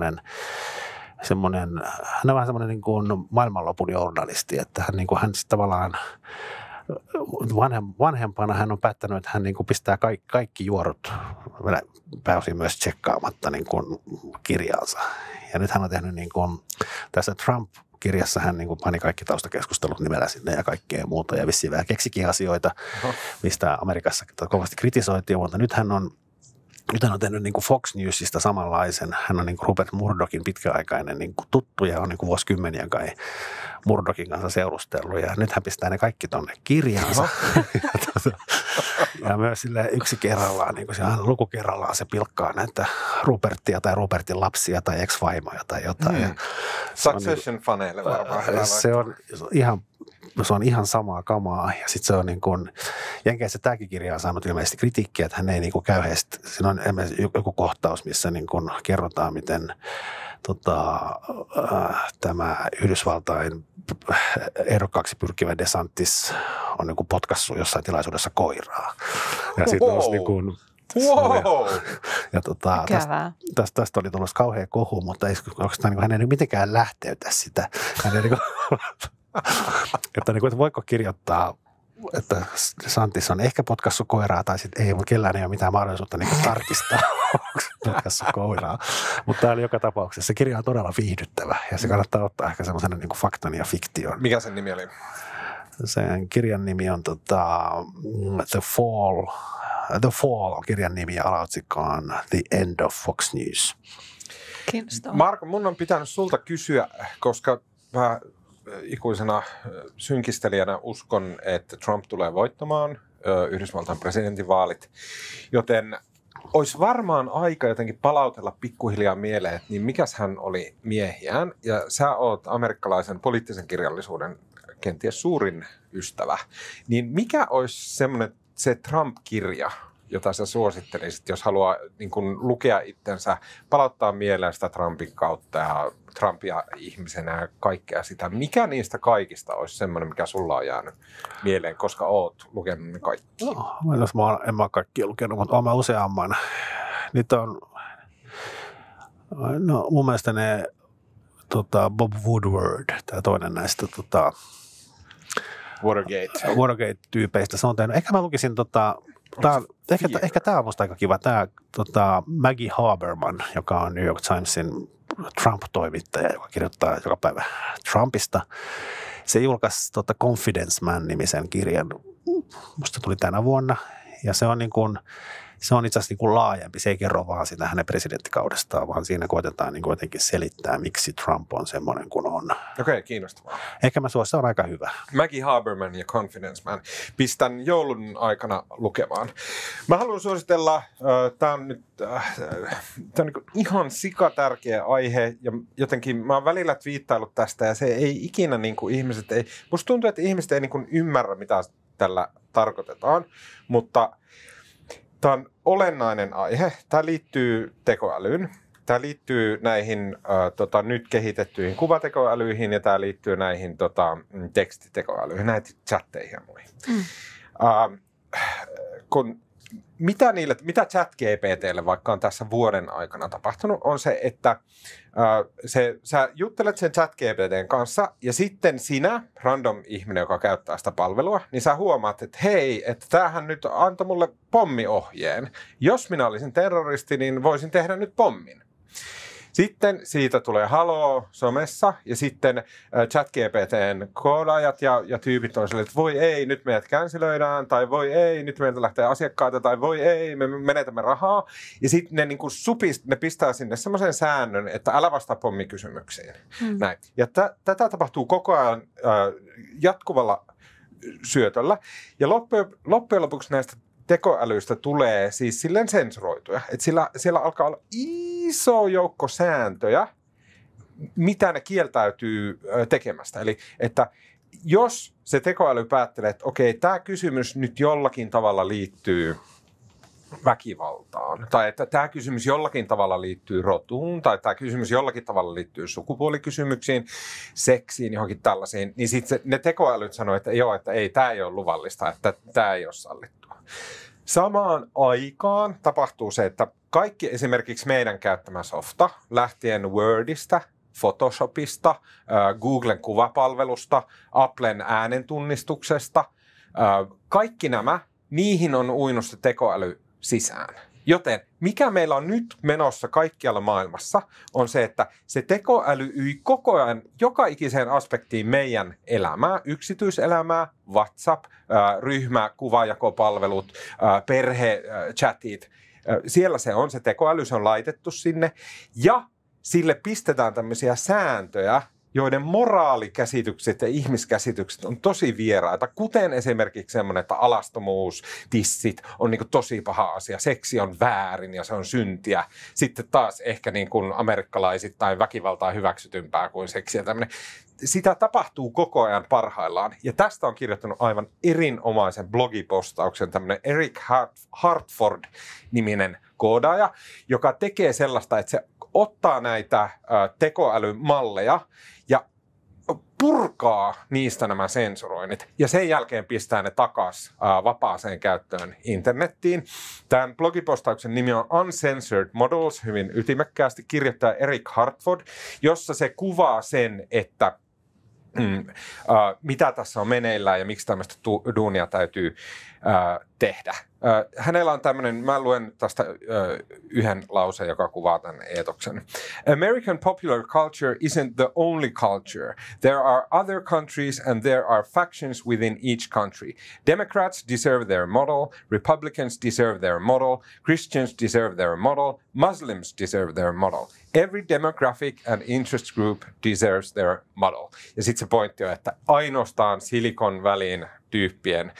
on vähän semmoinen niin kuin maailmanlopun journalisti, että hän tavallaan vanhempana hän on päättänyt, että hän niin kuin pistää kaikki juorut pääosin myös tsekkaamatta niin kuin kirjaansa. Ja nyt hän on tehnyt niin kuin, tässä Trump-kirjassa hän niin kuin pani kaikki taustakeskustelut nimellä sinne ja kaikkea muuta ja vissiin vähän keksikin asioita, mistä Amerikassa kovasti kritisoitiin, mutta nyt hän on tehnyt niin kuin Fox Newsista samanlaisen. Hän on niin kuin Rupert Murdochin pitkäaikainen niin kuin tuttu ja on niin kuin vuosikymmeniä kai Murdochin kanssa seurustellut. Ja nyt hän pistää ne kaikki tonne kirjaansa. Ja myös sille yksi kerrallaan, niin kuin luku kerrallaan se pilkkaa näitä Rupertia tai Rupertin lapsia tai ex-vaimoja tai jotain. Succession-faneille varmaan. Se on ihan samaa kamaa ja sitten se on niin kuin, Jenkeissä tämäkin kirja on saanut ilmeisesti kritiikkiä, että hän ei niin kuin kauheasti, siinä on joku kohtaus, missä niin kuin kerrotaan, miten tämä Yhdysvaltain ehdokkaaksi pyrkivä DeSantis on niin kuin potkassut jossain tilaisuudessa koiraa. Ja sitten on niin kuin, wow! Ja tästä oli tullut kauhea kohu, mutta niin hän ei mitenkään lähteytä sitä. Hän ei niin kuin, että voiko kirjoittaa, että Santis on ehkä potkassut koiraa tai sitten ei, mutta kellään ei ole mitään mahdollisuutta niin tarkistaa, onko se potkassut koiraa. Mutta tämä oli joka tapauksessa. Se kirja on todella viihdyttävä ja se kannattaa ottaa ehkä semmoisen niin faktan ja fiktion. Mikä sen nimi oli? Sen kirjan nimi on The Fall on kirjan nimi ja alaotsikko on The End of Fox News. Kiinnostavaa. Marko, mun on pitänyt sulta kysyä, koska mä ikuisena synkistelijänä uskon, että Trump tulee voittamaan Yhdysvaltain presidentinvaalit, joten olisi varmaan aika jotenkin palautella pikkuhiljaa mieleen, että niin mikäs hän oli miehiään, ja sä oot amerikkalaisen poliittisen kirjallisuuden kenties suurin ystävä, niin mikä olisi se Trump-kirja, jota sä suosittelisit, jos haluaa niin kun lukea itsensä, palauttaa mieleen sitä Trumpin kautta ja Trumpia ihmisenä ja kaikkea sitä. Mikä niistä kaikista olisi semmoinen, mikä sulla on jäänyt mieleen, koska oot lukenut ne kaikki? No, en mä kaikkia lukenut, mutta olen useamman. Niitä on, no mun mielestä ne Bob Woodward, tämä toinen näistä Watergate-tyypeistä, se on tehnyt. Ehkä mä lukisin ehkä tämä on musta aika kiva, tämä Maggie Haberman, joka on New York Timesin Trump-toimittaja, joka kirjoittaa joka päivä Trumpista. Se julkaisi Confidence Man-nimisen kirjan, musta tuli tänä vuonna, ja se on se on itse asiassa niin kuin laajempi. Se ei kerro vaan sitä hänen presidenttikaudestaan, vaan siinä koetetaan niin jotenkin selittää, miksi Trump on semmoinen kuin on. Okei, kiinnostavaa. Ehkä mä suosin, se on aika hyvä. Maggie Haberman ja Confidence Man. Pistän joulun aikana lukemaan. Mä haluan suositella, tämä on nyt niin ihan sikatärkeä aihe, ja jotenkin mä oon välillä twiittaillut tästä, ja se ei ikinä musta tuntuu, että ihmiset ei ymmärrä, mitä tällä tarkoitetaan, mutta tämä on olennainen aihe. Tämä liittyy tekoälyyn. Tämä liittyy näihin nyt kehitettyihin kuvatekoälyihin ja tämä liittyy näihin tekstitekoälyihin, näihin chatteihin ja muihin. Mitä ChatGPT:lle vaikka on tässä vuoden aikana tapahtunut, on se, että sä juttelet sen ChatGPT:n kanssa ja sitten sinä, random ihminen, joka käyttää sitä palvelua, niin sä huomaat, että hei, että tämähän nyt antoi mulle pommiohjeen. Jos minä olisin terroristi, niin voisin tehdä nyt pommin. Sitten siitä tulee haloo somessa ja sitten ChatGPT:n koodaajat ja tyypit on silleen, että voi ei, nyt meidät cancelöidään, tai voi ei, nyt meiltä lähtee asiakkaita, tai voi ei, me menetämme rahaa. Ja sitten ne pistää sinne semmoisen säännön, että älä vastaa pommikysymyksiin. Näin. Ja tätä tapahtuu koko ajan jatkuvalla syötöllä. Ja loppujen lopuksi näistä tekoälyistä tulee siis silleen sensuroituja. Että siellä alkaa olla iso joukko sääntöjä, mitä ne kieltäytyy tekemästä. Eli että jos se tekoäly päättelee, että okei, tämä kysymys nyt jollakin tavalla liittyy väkivaltaan, tai että tämä kysymys jollakin tavalla liittyy rotuun, tai tämä kysymys jollakin tavalla liittyy sukupuolikysymyksiin, seksiin, johonkin tällaisiin, niin sitten ne tekoälyt sanoo, että joo, että ei, tämä ei ole luvallista, että tämä ei ole sallittua. Samaan aikaan tapahtuu se, että kaikki esimerkiksi meidän käyttämä softa, lähtien Wordista, Photoshopista, Googlen kuvapalvelusta, Applen äänentunnistuksesta, kaikki nämä, niihin on uinut se tekoäly sisään. Joten mikä meillä on nyt menossa kaikkialla maailmassa, on se, että se tekoäly koko ajan joka ikiseen aspektiin meidän elämää, yksityiselämää, WhatsApp, ryhmä, kuvajakopalvelut, perhechatit. Siellä se tekoäly, se on laitettu sinne ja sille pistetään tämmöisiä sääntöjä, joiden moraalikäsitykset ja ihmiskäsitykset on tosi vieraita, kuten esimerkiksi semmoinen, että alastomuus, tissit on niin kuin tosi paha asia, seksi on väärin ja se on syntiä. Sitten taas ehkä niin kuin amerikkalaisittain väkivaltaa hyväksytympää kuin seksiä. Sitä tapahtuu koko ajan parhaillaan. Ja tästä on kirjoittanut aivan erinomaisen blogipostauksen tämmöinen Eric Hartford-niminen koodaaja, joka tekee sellaista, että se ottaa näitä tekoälymalleja ja purkaa niistä nämä sensuroinnit ja sen jälkeen pistää ne takaisin vapaaseen käyttöön internettiin. Tämän blogipostauksen nimi on Uncensored Models, hyvin ytimekkäästi kirjoittaa Eric Hartford, jossa se kuvaa sen, että mitä tässä on meneillään ja miksi tämmöistä duunia täytyy tehdä. Hänellä on tämmöinen, mä luen tästä yhden lauseen, joka kuvaa tämän eetoksen. American popular culture isn't the only culture. There are other countries and there are factions within each country. Democrats deserve their model, Republicans deserve their model, Christians deserve their model, Muslims deserve their model. Every demographic and interest group deserves their model. Ja sitten se pointti on, että ainoastaan Silicon Valleyn tyyppien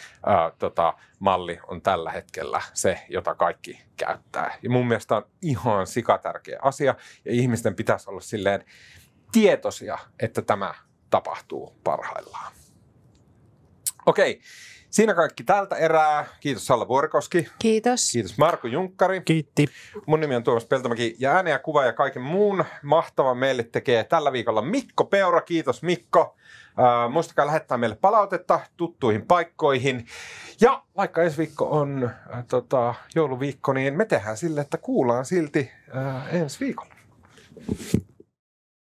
malli on tällä hetkellä se, jota kaikki käyttää. Ja mun mielestä on ihan sikatärkeä asia, ja ihmisten pitäisi olla silleen tietoisia, että tämä tapahtuu parhaillaan. Okei, Siinä kaikki tältä erää. Kiitos Salla Vuorikoski. Kiitos. Kiitos Marko Junkkari. Kiitti. Mun nimi on Tuomas Peltomäki ja ääni ja kuva ja kaiken muun mahtavan meille tekee tällä viikolla Mikko Peura. Kiitos Mikko. Muistakaa lähettää meille palautetta tuttuihin paikkoihin. Ja vaikka ensi viikko on jouluviikko, niin me tehdään sille, että kuullaan silti ensi viikolla.